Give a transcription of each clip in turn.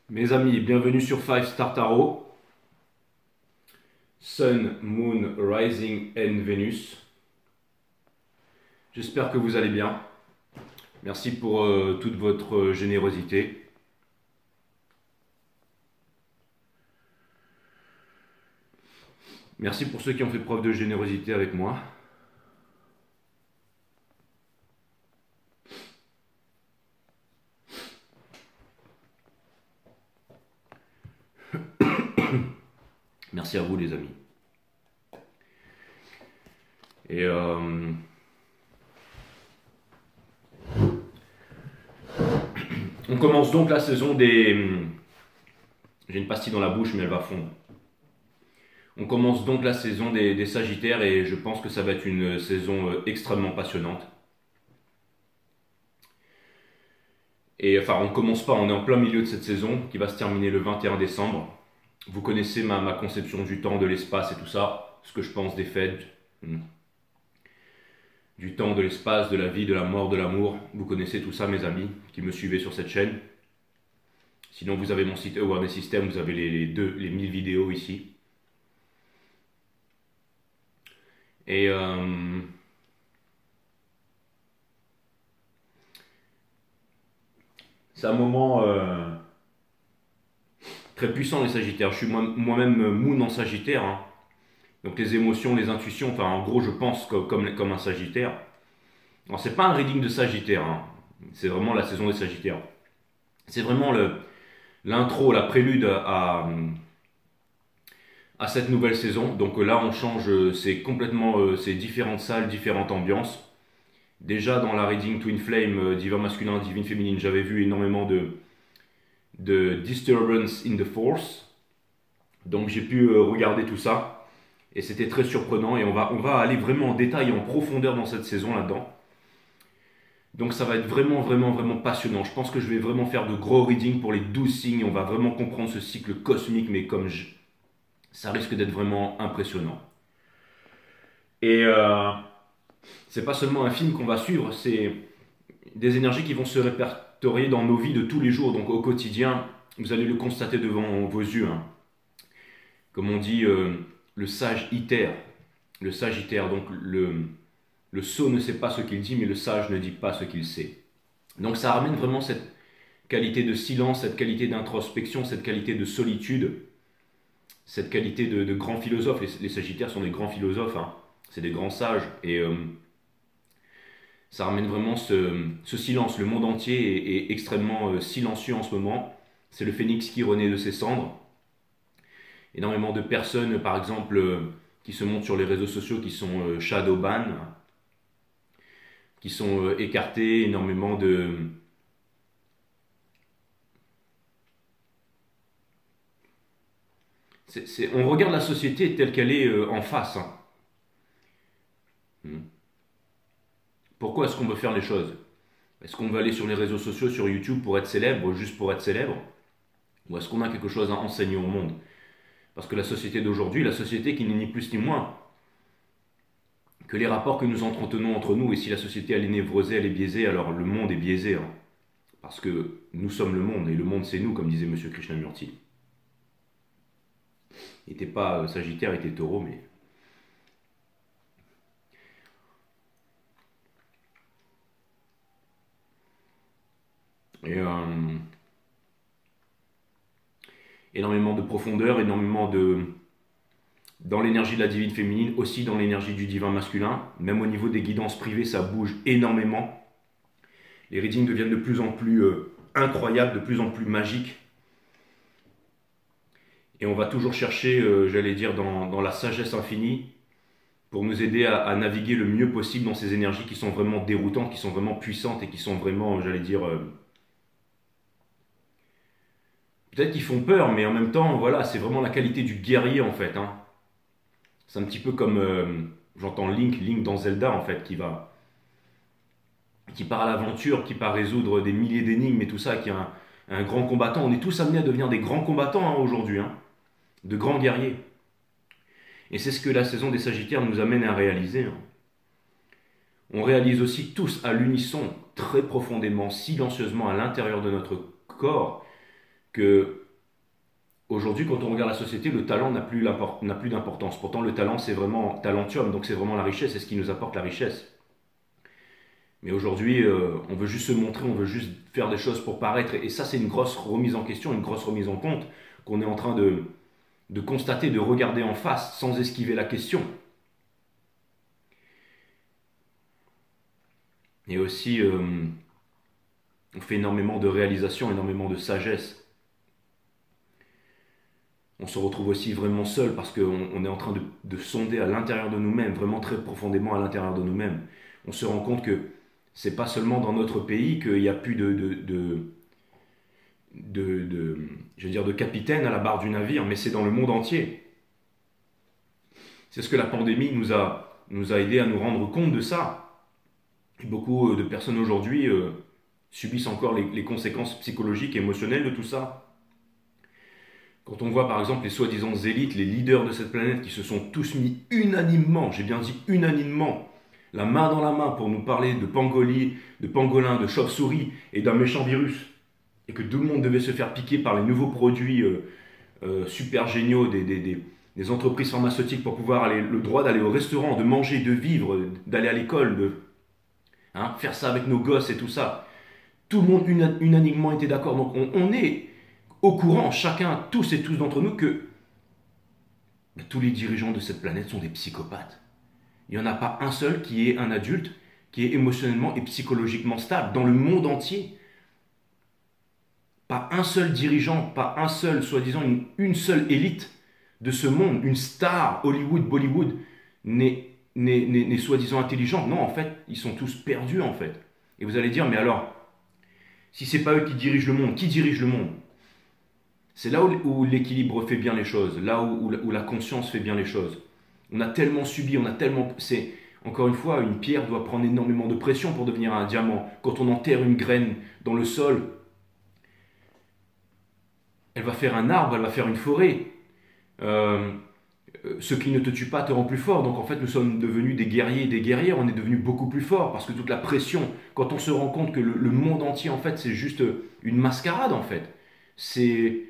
Mes amis, bienvenue sur 5 Star Tarot. Sun, Moon, Rising and Venus. J'espère que vous allez bien. Merci pour toute votre générosité. Merci pour ceux qui ont fait preuve de générosité avec moi. Merci à vous les amis. Et on commence donc la saison des... J'ai une pastille dans la bouche mais elle va fondre. On commence donc la saison des Sagittaires et je pense que ça va être une saison extrêmement passionnante. Et enfin, on ne commence pas, on est en plein milieu de cette saison qui va se terminer le 21 décembre. Vous connaissez ma conception du temps, de l'espace et tout ça, ce que je pense des fêtes, du temps, de l'espace, de la vie, de la mort, de l'amour. Vous connaissez tout ça, mes amis, qui me suivez sur cette chaîne. Sinon, vous avez mon site Awareness System, vous avez les 1000 vidéos ici. Et c'est un moment très puissant, les Sagittaires. Je suis moi-même Moon en Sagittaire. Hein. Donc les émotions, les intuitions, enfin en gros je pense comme un Sagittaire. Alors c'est pas un reading de Sagittaire, hein. C'est vraiment la saison des Sagittaires. C'est vraiment l'intro, la prélude à cette nouvelle saison. Donc là on change, c'est complètement, c'est différentes salles, différentes ambiances. Déjà dans la reading Twin Flame, divin masculin, divine féminine, j'avais vu énormément de disturbance in the force. Donc j'ai pu regarder tout ça. Et c'était très surprenant et on va aller vraiment en détail, en profondeur dans cette saison là-dedans. Donc ça va être vraiment passionnant. Je pense que je vais vraiment faire de gros readings pour les 12 signes. On va vraiment comprendre ce cycle cosmique, mais ça risque d'être vraiment impressionnant. Et c'est pas seulement un film qu'on va suivre, c'est des énergies qui vont se répertorier dans nos vies de tous les jours. Donc au quotidien, vous allez le constater devant vos yeux. Hein. Comme on dit... le sage itère, donc le sot ne sait pas ce qu'il dit, mais le sage ne dit pas ce qu'il sait. Donc ça ramène vraiment cette qualité de silence, cette qualité d'introspection, cette qualité de solitude, cette qualité de grands philosophes. Les Sagittaires sont des grands philosophes, hein. C'est des grands sages, et ça ramène vraiment ce silence. Le monde entier est extrêmement silencieux en ce moment. C'est le phénix qui renaît de ses cendres. Énormément de personnes, par exemple, qui se montrent sur les réseaux sociaux, qui sont shadow ban, qui sont écartées, énormément de... On regarde la société telle qu'elle est en face. Hein. Pourquoi est-ce qu'on veut faire les choses? Est-ce qu'on veut aller sur les réseaux sociaux, sur YouTube pour être célèbre, juste pour être célèbre? Ou est-ce qu'on a quelque chose à enseigner au monde? Parce que la société d'aujourd'hui, la société qui n'est ni plus ni moins que les rapports que nous entretenons entre nous, et si la société elle est névrosée, elle est biaisée, alors le monde est biaisé. Hein. Parce que nous sommes le monde, et le monde c'est nous, comme disait M. Krishnamurti. Il n'était pas Sagittaire, il était Taureau, mais... Et énormément de profondeur, énormément dans l'énergie de la divine féminine, aussi dans l'énergie du divin masculin. Même au niveau des guidances privées, ça bouge énormément. Les readings deviennent de plus en plus incroyables, de plus en plus magiques. Et on va toujours chercher, j'allais dire, dans la sagesse infinie, pour nous aider à naviguer le mieux possible dans ces énergies qui sont vraiment déroutantes, qui sont vraiment puissantes et qui sont vraiment, j'allais dire... peut-être qu'ils font peur, mais en même temps, voilà, c'est vraiment la qualité du guerrier en fait. Hein. C'est un petit peu comme, j'entends Link dans Zelda en fait, qui part à l'aventure, qui part résoudre des milliers d'énigmes et tout ça, qui est un grand combattant. On est tous amenés à devenir des grands combattants hein, aujourd'hui, hein, de grands guerriers. Et c'est ce que la saison des Sagittaires nous amène à réaliser. Hein. On réalise aussi tous à l'unisson, très profondément, silencieusement à l'intérieur de notre corps, que aujourd'hui, quand on regarde la société, le talent n'a plus d'importance. Pourtant, le talent, c'est vraiment talentium, donc c'est vraiment la richesse, c'est ce qui nous apporte la richesse. Mais aujourd'hui, on veut juste se montrer, on veut juste faire des choses pour paraître. Et ça, c'est une grosse remise en question, une grosse remise en compte qu'on est en train de constater, de regarder en face sans esquiver la question. Et aussi, on fait énormément de réalisation, énormément de sagesse. On se retrouve aussi vraiment seul parce qu'on est en train de sonder à l'intérieur de nous-mêmes, vraiment très profondément à l'intérieur de nous-mêmes. On se rend compte que c'est pas seulement dans notre pays qu'il n'y a plus je veux dire, de capitaine à la barre du navire, mais c'est dans le monde entier. C'est ce que la pandémie nous a aidé à nous rendre compte de ça. Et beaucoup de personnes aujourd'hui subissent encore les conséquences psychologiques et émotionnelles de tout ça. Quand on voit par exemple les soi-disant élites, les leaders de cette planète qui se sont tous mis unanimement, j'ai bien dit unanimement, la main dans la main pour nous parler de pangolis, de pangolins, de chauves-souris et d'un méchant virus, et que tout le monde devait se faire piquer par les nouveaux produits super géniaux des entreprises pharmaceutiques pour pouvoir aller le droit d'aller au restaurant, de manger, de vivre, d'aller à l'école, faire ça avec nos gosses et tout ça. Tout le monde unanimement était d'accord. Donc on est au courant, chacun, tous et tous d'entre nous, que tous les dirigeants de cette planète sont des psychopathes. Il n'y en a pas un seul qui est un adulte, qui est émotionnellement et psychologiquement stable dans le monde entier. Pas un seul dirigeant, pas un seul, soi-disant une seule élite de ce monde, une star Hollywood, Bollywood, n'est soi-disant intelligente. Non, en fait, ils sont tous perdus, en fait. Et vous allez dire, mais alors, si c'est pas eux qui dirigent le monde, qui dirige le monde? C'est là où l'équilibre fait bien les choses, là où la conscience fait bien les choses. On a tellement subi, on a tellement... Encore une fois, une pierre doit prendre énormément de pression pour devenir un diamant. Quand on enterre une graine dans le sol, elle va faire un arbre, elle va faire une forêt. Ce qui ne te tue pas te rend plus fort. Donc en fait, nous sommes devenus des guerriers et des guerrières. On est devenus beaucoup plus forts parce que toute la pression, quand on se rend compte que le monde entier, en fait, c'est juste une mascarade, en fait. C'est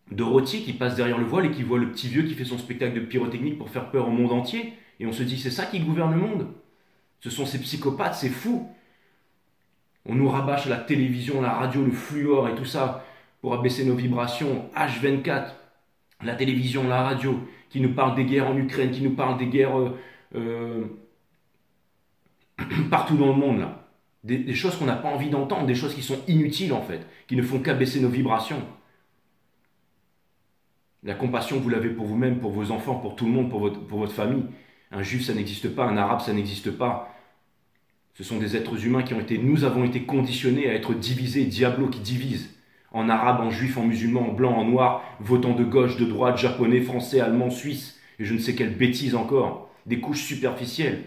Dorothy qui passe derrière le voile et qui voit le petit vieux qui fait son spectacle de pyrotechnique pour faire peur au monde entier. Et on se dit, c'est ça qui gouverne le monde. Ce sont ces psychopathes, ces fous. On nous rabâche la télévision, la radio, le fluor et tout ça pour abaisser nos vibrations. H24, la télévision, la radio, qui nous parle des guerres en Ukraine, qui nous parle des guerres partout dans le monde, là. Des choses qu'on n'a pas envie d'entendre, des choses qui sont inutiles en fait, qui ne font qu'abaisser nos vibrations. La compassion, vous l'avez pour vous-même, pour vos enfants, pour tout le monde, pour votre famille. Un juif, ça n'existe pas, un arabe, ça n'existe pas. Ce sont des êtres humains nous avons été conditionnés à être divisés, diablos qui divisent. En arabe, en juif, en musulman, en blanc, en noir, votant de gauche, de droite, japonais, français, allemand, suisse, et je ne sais quelle bêtise encore. Des couches superficielles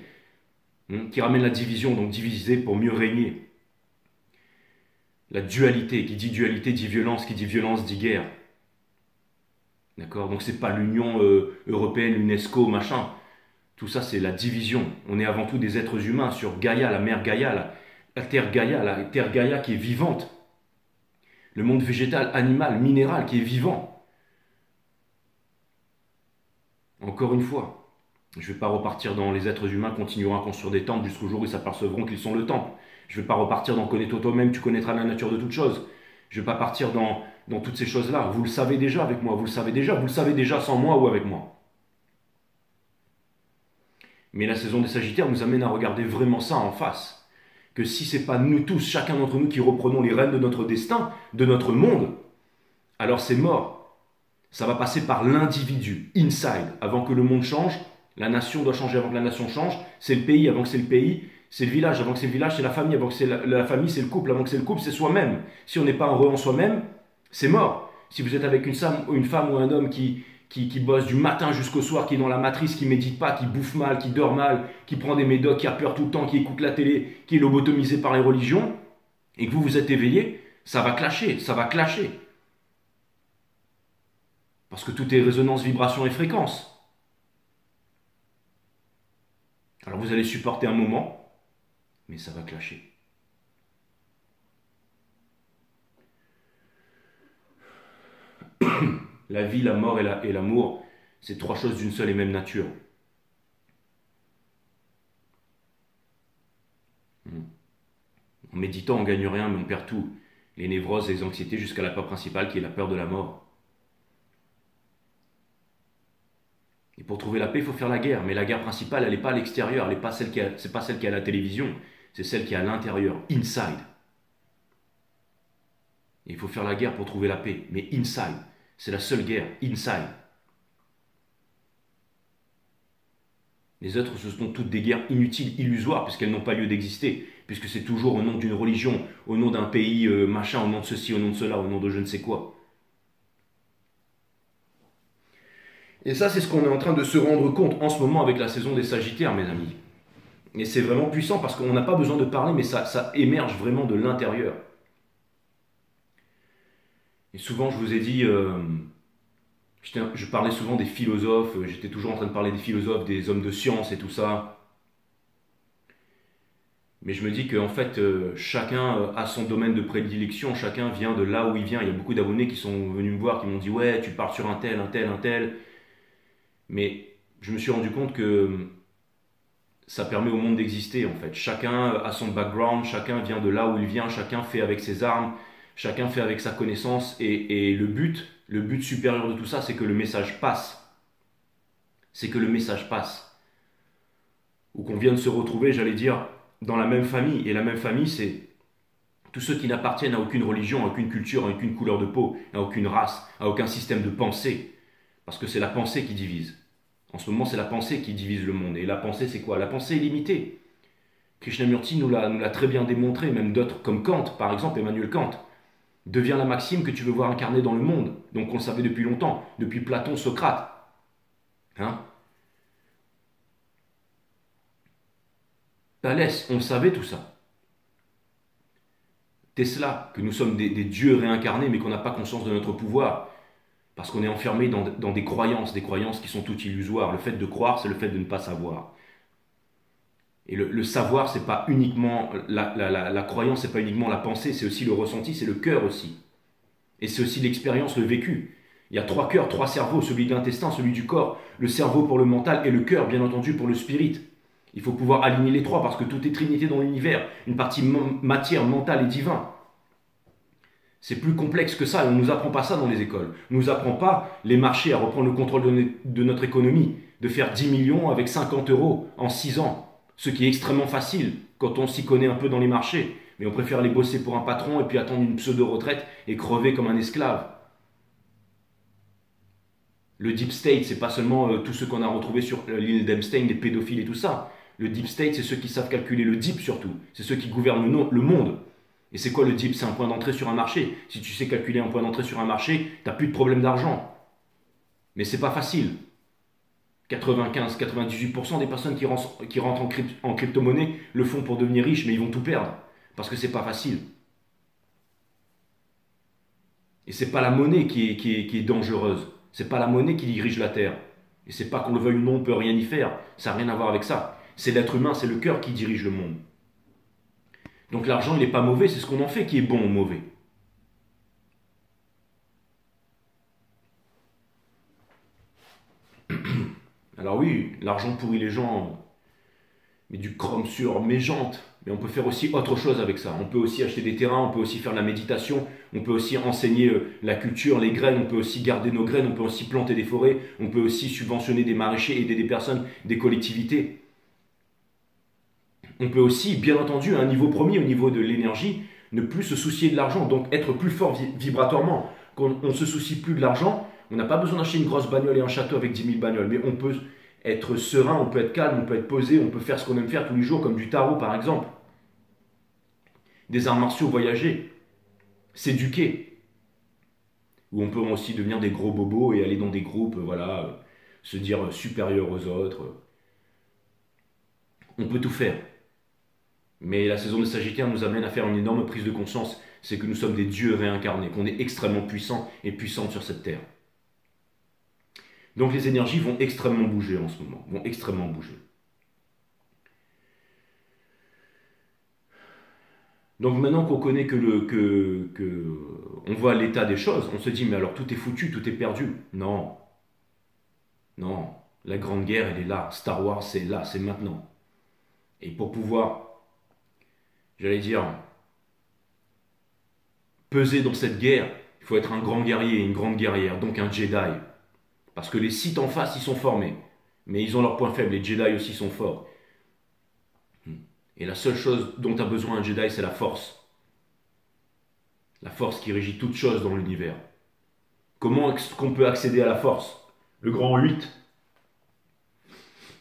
qui ramènent la division, donc diviser pour mieux régner. La dualité, qui dit dualité dit violence, qui dit violence dit guerre. D'accord? Donc c'est pas l'Union européenne, l'UNESCO, machin. Tout ça, c'est la division. On est avant tout des êtres humains sur Gaïa, la mer Gaïa, la terre Gaïa qui est vivante. Le monde végétal, animal, minéral qui est vivant. Encore une fois, je ne vais pas repartir dans les êtres humains continueront à construire des temples jusqu'au jour où ils s'apercevront qu'ils sont le temple. Je ne vais pas repartir dans connais-toi toi-même, tu connaîtras la nature de toutes choses. Je ne vais pas partir dans toutes ces choses-là. Vous le savez déjà avec moi, vous le savez déjà sans moi ou avec moi. Mais la saison des Sagittaires nous amène à regarder vraiment ça en face. Que si ce n'est pas nous tous, chacun d'entre nous qui reprenons les rênes de notre destin, de notre monde, alors c'est mort. Ça va passer par l'individu, inside. Avant que le monde change, la nation doit changer avant que la nation change. C'est le pays avant que c'est le pays. C'est le village avant que c'est le village. C'est la famille avant que c'est la famille. C'est le couple avant que c'est le couple. C'est soi-même. Si on n'est pas heureux en soi-même, c'est mort. Si vous êtes avec une femme ou un homme qui bosse du matin jusqu'au soir, qui est dans la matrice, qui médite pas, qui bouffe mal, qui dort mal, qui prend des médocs, qui a peur tout le temps, qui écoute la télé, qui est lobotomisé par les religions, et que vous êtes éveillé, ça va clasher, ça va clasher. Parce que tout est résonance, vibration et fréquence. Alors vous allez supporter un moment, mais ça va clasher. La vie, la mort et l'amour, c'est trois choses d'une seule et même nature. En méditant, on gagne rien, mais on perd tout. Les névroses, les anxiétés, jusqu'à la peur principale qui est la peur de la mort. Et pour trouver la paix, il faut faire la guerre. Mais la guerre principale, elle n'est pas à l'extérieur, c'est pas celle qui est à la télévision, c'est celle qui est à l'intérieur, inside. Et il faut faire la guerre pour trouver la paix. Mais inside, c'est la seule guerre, inside. Les autres, ce sont toutes des guerres inutiles, illusoires, puisqu'elles n'ont pas lieu d'exister, puisque c'est toujours au nom d'une religion, au nom d'un pays machin, au nom de ceci, au nom de cela, au nom de je ne sais quoi. Et ça, c'est ce qu'on est en train de se rendre compte en ce moment avec la saison des Sagittaires, mes amis. Et c'est vraiment puissant parce qu'on n'a pas besoin de parler, mais ça émerge vraiment de l'intérieur. Et souvent, je vous ai dit, je parlais souvent des philosophes, j'étais toujours en train de parler des philosophes, des hommes de science et tout ça. Mais je me dis qu'en fait, chacun a son domaine de prédilection, chacun vient de là où il vient. Il y a beaucoup d'abonnés qui sont venus me voir, qui m'ont dit « Ouais, tu parles sur un tel, un tel, un tel. » Mais je me suis rendu compte que ça permet au monde d'exister en fait. Chacun a son background, chacun vient de là où il vient, chacun fait avec ses armes, chacun fait avec sa connaissance. Et le but supérieur de tout ça, c'est que le message passe. C'est que le message passe. Ou qu'on vienne se retrouver, j'allais dire, dans la même famille. Et la même famille, c'est tous ceux qui n'appartiennent à aucune religion, à aucune culture, à aucune couleur de peau, à aucune race, à aucun système de pensée. Parce que c'est la pensée qui divise. En ce moment, c'est la pensée qui divise le monde. Et la pensée, c'est quoi? La pensée est limitée. Krishnamurti nous l'a très bien démontré, même d'autres comme Kant, par exemple, Emmanuel Kant. Devient la maxime que tu veux voir incarnée dans le monde. Donc on le savait depuis longtemps, depuis Platon, Socrate. Hein? Thalès, on savait tout ça. Tesla, que nous sommes des dieux réincarnés, mais qu'on n'a pas conscience de notre pouvoir. Parce qu'on est enfermé dans des croyances qui sont toutes illusoires. Le fait de croire, c'est le fait de ne pas savoir. Et le savoir, c'est pas uniquement la croyance, c'est pas uniquement la pensée, c'est aussi le ressenti, c'est le cœur aussi. Et c'est aussi l'expérience, le vécu. Il y a trois cœurs, trois cerveaux, celui de l'intestin, celui du corps, le cerveau pour le mental et le cœur, bien entendu, pour le spirit. Il faut pouvoir aligner les trois parce que tout est trinité dans l'univers, une partie matière, mentale et divin. C'est plus complexe que ça et on ne nous apprend pas ça dans les écoles. On ne nous apprend pas les marchés, à reprendre le contrôle de notre économie, de faire 10 millions avec 50 euros en 6 ans. Ce qui est extrêmement facile quand on s'y connaît un peu dans les marchés. Mais on préfère aller bosser pour un patron et puis attendre une pseudo-retraite et crever comme un esclave. Le deep state, c'est pas seulement tous ceux qu'on a retrouvés sur l'île d'Epstein, les pédophiles et tout ça. Le deep state, c'est ceux qui savent calculer le deep surtout. C'est ceux qui gouvernent le monde. Et c'est quoi le deep? C'est un point d'entrée sur un marché. Si tu sais calculer un point d'entrée sur un marché, tu n'as plus de problème d'argent. Mais c'est pas facile. 95-98% des personnes qui rentrent en crypto-monnaie le font pour devenir riches, mais ils vont tout perdre. Parce que c'est pas facile. Et c'est pas la monnaie qui est dangereuse. C'est pas la monnaie qui dirige la terre. Et c'est pas qu'on le veuille ou non, on peut rien y faire. Ça n'a rien à voir avec ça. C'est l'être humain, c'est le cœur qui dirige le monde. Donc l'argent, il n'est pas mauvais, c'est ce qu'on en fait qui est bon ou mauvais. Alors oui, l'argent pourrit les gens, mais du chrome sur mes jantes. Mais on peut faire aussi autre chose avec ça. On peut aussi acheter des terrains, on peut aussi faire de la méditation, on peut aussi enseigner la culture, les graines, on peut aussi garder nos graines, on peut aussi planter des forêts, on peut aussi subventionner des maraîchers, aider des personnes, des collectivités. On peut aussi, bien entendu, à un niveau premier, au niveau de l'énergie, ne plus se soucier de l'argent, donc être plus fort vibratoirement. Quand on ne se soucie plus de l'argent, on n'a pas besoin d'acheter une grosse bagnole et un château avec 10 000 bagnoles, mais on peut être serein, on peut être calme, on peut être posé, on peut faire ce qu'on aime faire tous les jours, comme du tarot par exemple. Des arts martiaux, voyager, s'éduquer. Ou on peut aussi devenir des gros bobos et aller dans des groupes, voilà, se dire supérieur aux autres. On peut tout faire. Mais la saison de Sagittaire nous amène à faire une énorme prise de conscience, c'est que nous sommes des dieux réincarnés, qu'on est extrêmement puissants et puissantes sur cette terre. Donc les énergies vont extrêmement bouger en ce moment, vont extrêmement bouger. Donc maintenant qu'on connaît on voit l'état des choses, on se dit mais alors tout est foutu, tout est perdu. Non, non, la grande guerre elle est là, Star Wars c'est là, c'est maintenant. Et pour pouvoir, j'allais dire, peser dans cette guerre, il faut être un grand guerrier, une grande guerrière, donc un Jedi. Parce que les Sith en face, ils sont formés. Mais ils ont leurs points faibles, les Jedi aussi sont forts. Et la seule chose dont a besoin un Jedi, c'est la force. La force qui régit toute chose dans l'univers. Comment est-ce qu'on peut accéder à la force? Le grand 8.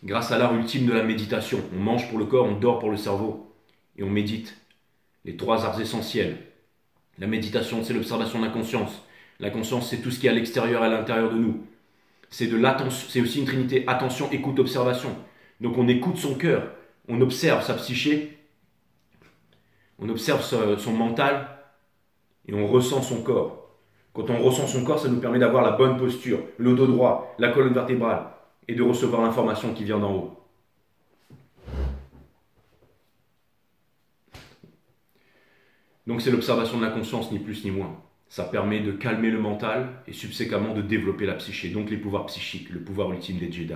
Grâce à l'art ultime de la méditation. On mange pour le corps, on dort pour le cerveau. Et on médite. Les 3 arts essentiels. La méditation, c'est l'observation de la conscience. La conscience, c'est tout ce qui est à l'extérieur et à l'intérieur de nous. C'est aussi une trinité. Attention, écoute, observation. Donc on écoute son cœur. On observe sa psyché. On observe son mental. Et on ressent son corps. Quand on ressent son corps, ça nous permet d'avoir la bonne posture, le dos droit, la colonne vertébrale, et de recevoir l'information qui vient d'en haut. Donc c'est l'observation de la conscience, ni plus ni moins. Ça permet de calmer le mental et subséquemment de développer la psyché, donc les pouvoirs psychiques, le pouvoir ultime des Jedi.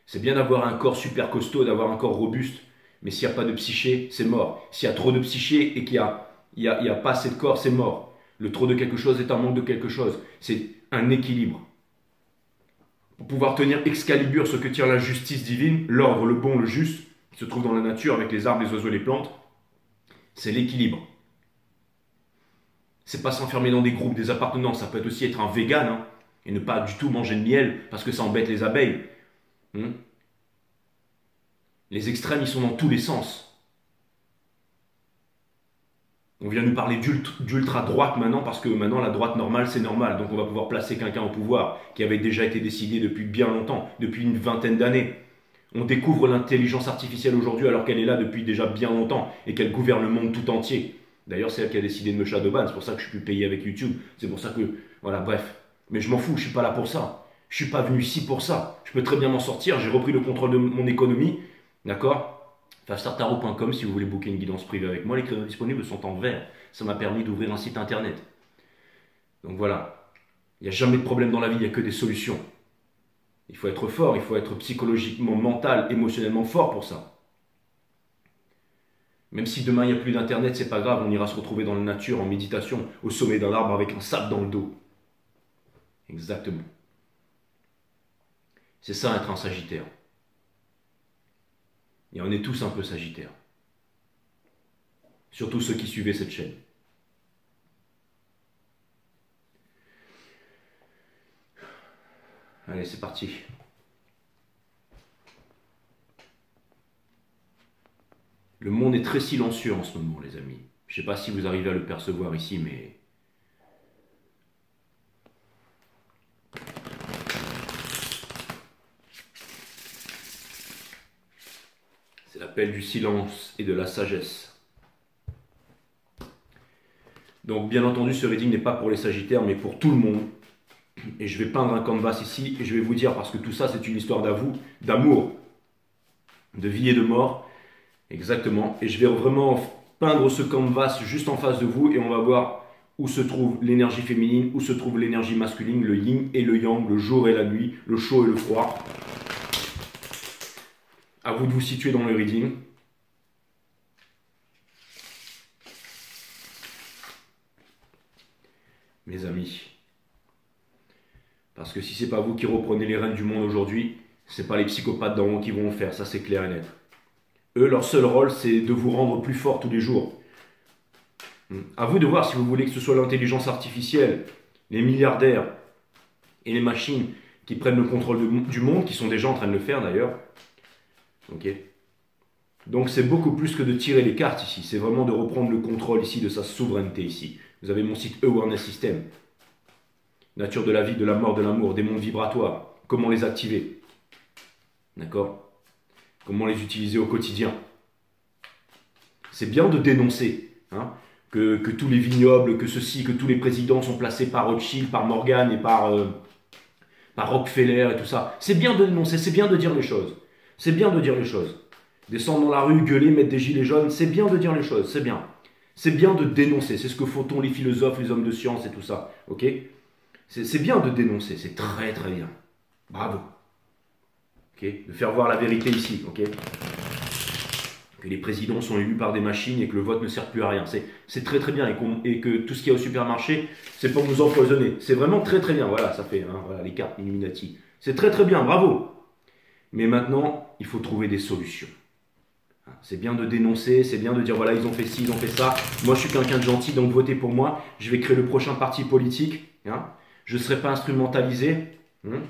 C'est bien d'avoir un corps super costaud, d'avoir un corps robuste, mais s'il n'y a pas de psyché, c'est mort. S'il y a trop de psyché et qu'il n'y a pas assez de corps, c'est mort. Le trop de quelque chose est un manque de quelque chose. C'est un équilibre. Pour pouvoir tenir Excalibur, ce que tire la justice divine, l'ordre, le bon, le juste, qui se trouve dans la nature avec les arbres, les oiseaux, les plantes, c'est l'équilibre. C'est pas s'enfermer dans des groupes, des appartenances. Ça peut être aussi être un vegan, hein, et ne pas du tout manger de miel parce que ça embête les abeilles. Les extrêmes, ils sont dans tous les sens. On vient nous parler d'ultra-droite maintenant, parce que maintenant la droite normale c'est normal, donc on va pouvoir placer quelqu'un au pouvoir, qui avait déjà été décidé depuis bien longtemps, depuis une vingtaine d'années. On découvre l'intelligence artificielle aujourd'hui alors qu'elle est là depuis déjà bien longtemps, et qu'elle gouverne le monde tout entier. D'ailleurs c'est elle qui a décidé de me shadowban, c'est pour ça que je suis plus payé avec YouTube, c'est pour ça que, voilà, bref. Mais je m'en fous, je suis pas là pour ça. Je suis pas venu ici pour ça. Je peux très bien m'en sortir, j'ai repris le contrôle de mon économie, d'accord ? Fastartaro.com si vous voulez booker une guidance privée avec moi, les créneaux disponibles sont en vert. Ça m'a permis d'ouvrir un site internet. Donc voilà, il n'y a jamais de problème dans la vie, il n'y a que des solutions. Il faut être fort, il faut être psychologiquement, mental, émotionnellement fort pour ça. Même si demain il n'y a plus d'internet, c'est pas grave, on ira se retrouver dans la nature, en méditation, au sommet d'un arbre avec un sable dans le dos. Exactement. C'est ça être un sagittaire. Et on est tous un peu sagittaires. Surtout ceux qui suivaient cette chaîne. Allez, c'est parti. Le monde est très silencieux en ce moment, les amis. Je ne sais pas si vous arrivez à le percevoir ici, mais... c'est l'appel du silence et de la sagesse. Donc, bien entendu, ce reading n'est pas pour les sagittaires, mais pour tout le monde. Et je vais peindre un canvas ici, et je vais vous dire, parce que tout ça, c'est une histoire d'amour, de vie et de mort. Exactement. Et je vais vraiment peindre ce canvas juste en face de vous, et on va voir où se trouve l'énergie féminine, où se trouve l'énergie masculine, le yin et le yang, le jour et la nuit, le chaud et le froid. À vous de vous situer dans le reading. Mes amis. Parce que si c'est pas vous qui reprenez les rênes du monde aujourd'hui, c'est pas les psychopathes d'en haut qui vont le faire, ça c'est clair et net. Eux, leur seul rôle, c'est de vous rendre plus fort tous les jours. À vous de voir si vous voulez que ce soit l'intelligence artificielle, les milliardaires et les machines qui prennent le contrôle du monde, qui sont déjà en train de le faire d'ailleurs. Ok. Donc c'est beaucoup plus que de tirer les cartes ici, c'est vraiment de reprendre le contrôle ici de sa souveraineté ici. Vous avez mon site Awareness System. Nature de la vie, de la mort, de l'amour, des mondes vibratoires. Comment les activer. D'accord? Comment les utiliser au quotidien. C'est bien de dénoncer hein, que tous les vignobles, que ceci, que tous les présidents sont placés par Rothschild, par Morgan et par Rockefeller et tout ça. C'est bien de dénoncer, c'est bien de dire les choses. C'est bien de dire les choses. Descendre dans la rue, gueuler, mettre des gilets jaunes, c'est bien de dire les choses, c'est bien. C'est bien de dénoncer, c'est ce que font les philosophes, les hommes de science et tout ça, ok? C'est bien de dénoncer, c'est très très bien. Bravo. Ok? De faire voir la vérité ici, ok? Que les présidents sont élus par des machines et que le vote ne sert plus à rien. C'est très très bien et que tout ce qu'il y a au supermarché, c'est pour nous empoisonner. C'est vraiment très très bien. Voilà, ça fait voilà, les cartes Illuminati. C'est très très bien, bravo. Mais maintenant, il faut trouver des solutions. C'est bien de dénoncer, c'est bien de dire voilà, ils ont fait ci, ils ont fait ça. Moi, je suis quelqu'un de gentil, donc votez pour moi. Je vais créer le prochain parti politique. Hein. Je ne serai pas instrumentalisé. Hein.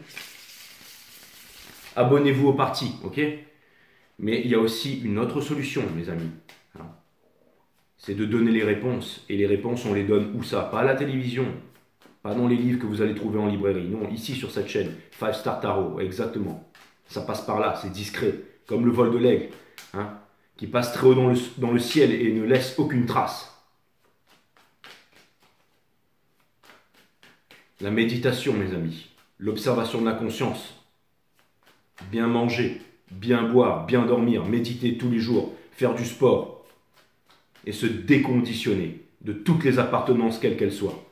Abonnez-vous au parti, ok? Mais il y a aussi une autre solution, mes amis. C'est de donner les réponses. Et les réponses, on les donne où ça? Pas à la télévision, pas dans les livres que vous allez trouver en librairie. Non, ici sur cette chaîne, 5 Star Tarot, exactement. Ça passe par là, c'est discret, comme le vol de l'aigle, hein, qui passe très haut dans le ciel et ne laisse aucune trace. La méditation, mes amis, l'observation de la conscience, bien manger, bien boire, bien dormir, méditer tous les jours, faire du sport et se déconditionner de toutes les appartenances quelles qu'elles soient.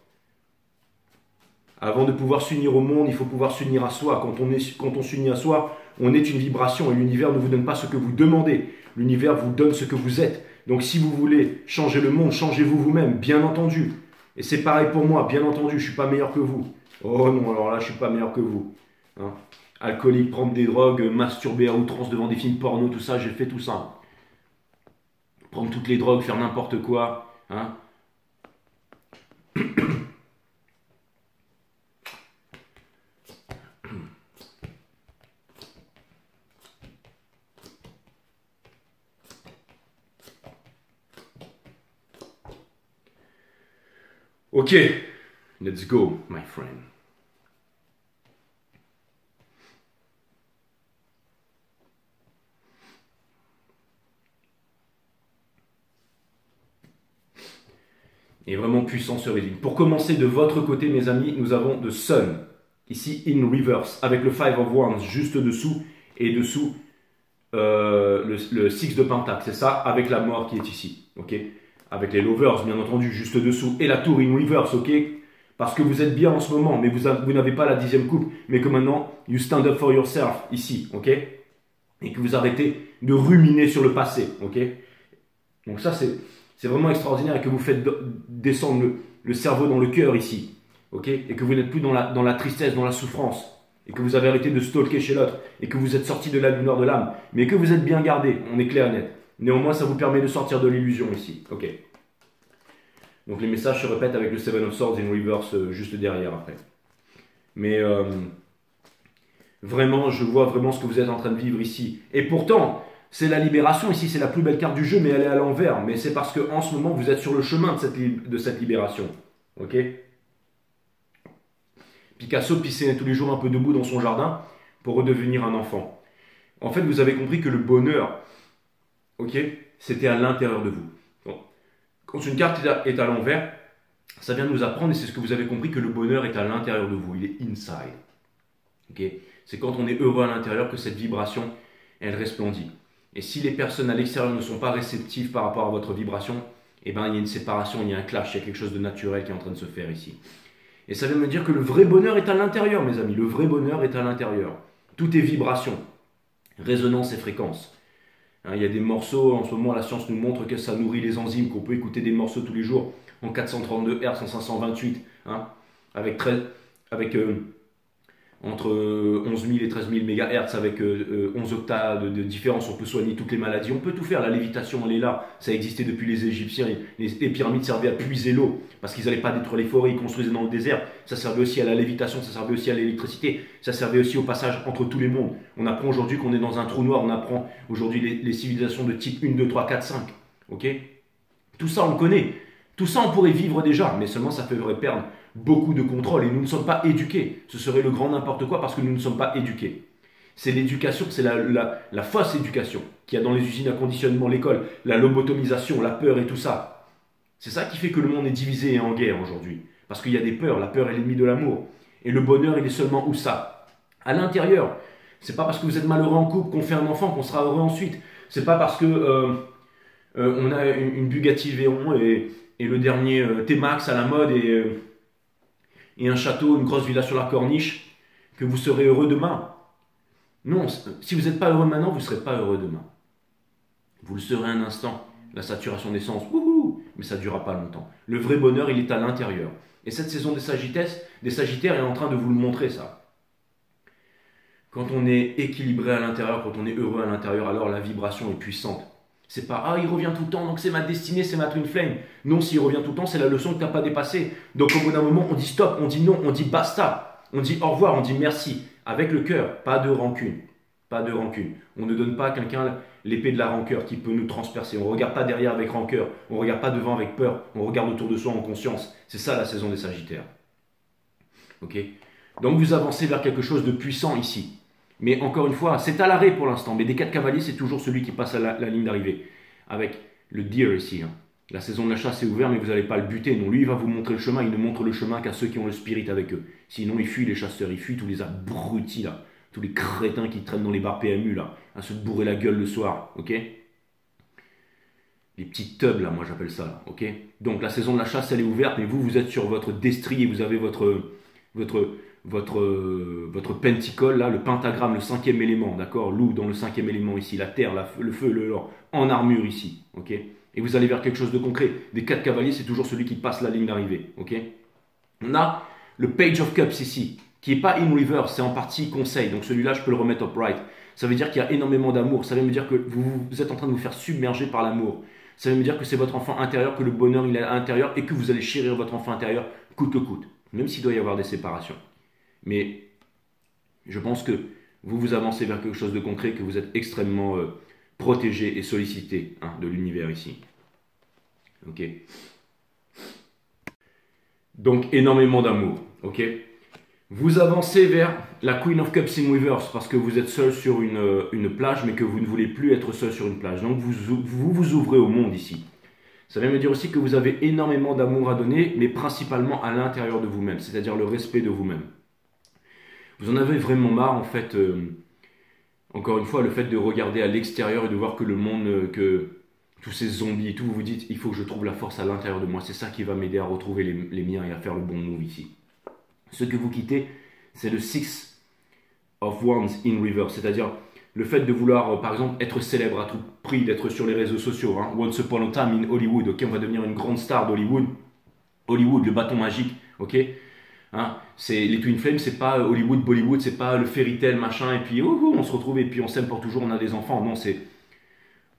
Avant de pouvoir s'unir au monde, il faut pouvoir s'unir à soi. Quand on s'unit à soi, on est une vibration et l'univers ne vous donne pas ce que vous demandez. L'univers vous donne ce que vous êtes. Donc si vous voulez changer le monde, changez-vous vous-même, bien entendu. Et c'est pareil pour moi, bien entendu, je ne suis pas meilleur que vous. Oh non, alors là, je ne suis pas meilleur que vous. Hein. Alcoolique, prendre des drogues, masturber à outrance devant des films porno, tout ça, j'ai fait tout ça. Prendre toutes les drogues, faire n'importe quoi. Hein. Ok, let's go, my friend. Et vraiment puissant ce reading. Pour commencer de votre côté, mes amis, nous avons The Sun, ici in reverse, avec le 5 of Wands juste dessous, et dessous le 6 de Pentacle, c'est ça, avec la mort qui est ici, ok? Avec les lovers, bien entendu, juste dessous, et la tour in reverse, ok? Parce que vous êtes bien en ce moment, mais vous n'avez pas la 10e coupe, mais que maintenant, you stand up for yourself, ici, ok? Et que vous arrêtez de ruminer sur le passé, ok? Donc ça, c'est vraiment extraordinaire et que vous faites descendre le cerveau dans le cœur ici, ok? Et que vous n'êtes plus dans la tristesse, dans la souffrance, et que vous avez arrêté de stalker chez l'autre, et que vous êtes sorti de la lumière de l'âme, mais que vous êtes bien gardé, on est clair et net. Néanmoins, ça vous permet de sortir de l'illusion ici, ok? Donc les messages se répètent avec le 7 of Swords in reverse juste derrière après. Mais vraiment, je vois vraiment ce que vous êtes en train de vivre ici. Et pourtant, c'est la libération ici, c'est la plus belle carte du jeu, mais elle est à l'envers. Mais c'est parce qu'en ce moment, vous êtes sur le chemin de cette libération. Ok? Picasso pissait tous les jours un peu debout dans son jardin pour redevenir un enfant. En fait, vous avez compris que le bonheur, ok, c'était à l'intérieur de vous. Donc, quand une carte est à l'envers, ça vient de nous apprendre, et c'est ce que vous avez compris, que le bonheur est à l'intérieur de vous, il est inside. Okay. C'est quand on est heureux à l'intérieur que cette vibration, elle resplendit. Et si les personnes à l'extérieur ne sont pas réceptives par rapport à votre vibration, eh ben, il y a une séparation, il y a un clash, il y a quelque chose de naturel qui est en train de se faire ici. Et ça vient me dire que le vrai bonheur est à l'intérieur, mes amis. Le vrai bonheur est à l'intérieur. Tout est vibration, résonance et fréquence. Hein, il y a des morceaux, en ce moment, la science nous montre que ça nourrit les enzymes, qu'on peut écouter des morceaux tous les jours en 432 Hz, en 528, hein, avec entre 11 000 et 13 000 MHz avec 11 octas de différence, on peut soigner toutes les maladies, on peut tout faire, la lévitation elle est là, ça existait depuis les Égyptiens, les pyramides servaient à puiser l'eau, parce qu'ils n'allaient pas détruire les forêts, ils construisaient dans le désert, ça servait aussi à la lévitation, ça servait aussi à l'électricité, ça servait aussi au passage entre tous les mondes. On apprend aujourd'hui qu'on est dans un trou noir, on apprend aujourd'hui les civilisations de type 1, 2, 3, 4, 5, ok? Tout ça on le connaît, tout ça on pourrait vivre déjà, mais seulement ça ferait perdre beaucoup de contrôle et nous ne sommes pas éduqués. Ce serait le grand n'importe quoi parce que nous ne sommes pas éduqués. C'est l'éducation, c'est la fausse éducation qu'il y a dans les usines à conditionnement, l'école, la lobotomisation, la peur et tout ça. C'est ça qui fait que le monde est divisé et en guerre aujourd'hui. Parce qu'il y a des peurs, la peur est l'ennemi de l'amour. Et le bonheur, il est seulement où ça? À l'intérieur. C'est pas parce que vous êtes malheureux en couple qu'on fait un enfant qu'on sera heureux ensuite. C'est pas parce que on a une Bugatti Veyron et le dernier T-Max à la mode et un château, une grosse villa sur la corniche, que vous serez heureux demain. Non, si vous n'êtes pas heureux maintenant, vous ne serez pas heureux demain. Vous le serez un instant. La saturation d'essence, wouhou, mais ça ne durera pas longtemps. Le vrai bonheur, il est à l'intérieur. Et cette saison des Sagittaires est en train de vous le montrer, ça. Quand on est équilibré à l'intérieur, quand on est heureux à l'intérieur, alors la vibration est puissante. C'est pas, ah, il revient tout le temps, donc c'est ma destinée, c'est ma twin flame. Non, s'il revient tout le temps, c'est la leçon que tu n'as pas dépassée. Donc au bout d'un moment, on dit stop, on dit non, on dit basta, on dit au revoir, on dit merci. Avec le cœur, pas de rancune. Pas de rancune. On ne donne pas à quelqu'un l'épée de la rancœur qui peut nous transpercer. On ne regarde pas derrière avec rancœur. On ne regarde pas devant avec peur. On regarde autour de soi en conscience. C'est ça la saison des Sagittaires. Ok. Donc vous avancez vers quelque chose de puissant ici. Mais encore une fois, c'est à l'arrêt pour l'instant. Mais des 4 cavaliers, c'est toujours celui qui passe à la ligne d'arrivée. Avec le deer ici. Hein. La saison de la chasse est ouverte, mais vous n'allez pas le buter. Non, lui, il va vous montrer le chemin. Il ne montre le chemin qu'à ceux qui ont le spirit avec eux. Sinon, il fuit les chasseurs. Il fuit tous les abrutis là. Tous les crétins qui traînent dans les bars PMU là. À se bourrer la gueule le soir. Ok. Les petites tubs là, moi j'appelle ça là. Ok. Donc la saison de la chasse, elle est ouverte. Mais vous, vous êtes sur votre destrier. Vous avez votre penticole, là, le pentagramme, le 5e élément, d'accord, loup dans le 5e élément ici, la terre, le feu, l'or, en armure ici, ok. Et vous allez vers quelque chose de concret. Des 4 cavaliers, c'est toujours celui qui passe la ligne d'arrivée, ok. On a le Page of Cups ici, qui n'est pas in reverse, c'est en partie conseil, donc celui-là, je peux le remettre upright. Ça veut dire qu'il y a énormément d'amour, ça veut me dire que vous êtes en train de vous faire submerger par l'amour. Ça veut me dire que c'est votre enfant intérieur, que le bonheur il est à l'intérieur et que vous allez chérir votre enfant intérieur coûte que coûte, même s'il doit y avoir des séparations. Mais je pense que vous avancez vers quelque chose de concret, que vous êtes extrêmement protégé et sollicité hein, de l'univers ici. Ok. Donc énormément d'amour. Ok. Vous avancez vers la Queen of Cups in reverse parce que vous êtes seul sur une plage, mais que vous ne voulez plus être seul sur une plage. Donc vous ouvrez au monde ici. Ça vient me dire aussi que vous avez énormément d'amour à donner, mais principalement à l'intérieur de vous-même, c'est-à-dire le respect de vous-même. Vous en avez vraiment marre, en fait, encore une fois, le fait de regarder à l'extérieur et de voir que le monde, que tous ces zombies et tout, vous vous dites, il faut que je trouve la force à l'intérieur de moi. C'est ça qui va m'aider à retrouver les miens et à faire le bon move ici. Ce que vous quittez, c'est le Six of Wands in reverse, c'est-à-dire le fait de vouloir, par exemple, être célèbre à tout prix, d'être sur les réseaux sociaux. Hein. Once upon a time in Hollywood, ok, on va devenir une grande star d'Hollywood. Hollywood, le bâton magique, ok. Hein, les Twin Flames, c'est pas Hollywood, Bollywood, c'est pas le fairy tale machin, et puis on se retrouve et puis on s'aime pour toujours, on a des enfants. Non, c'est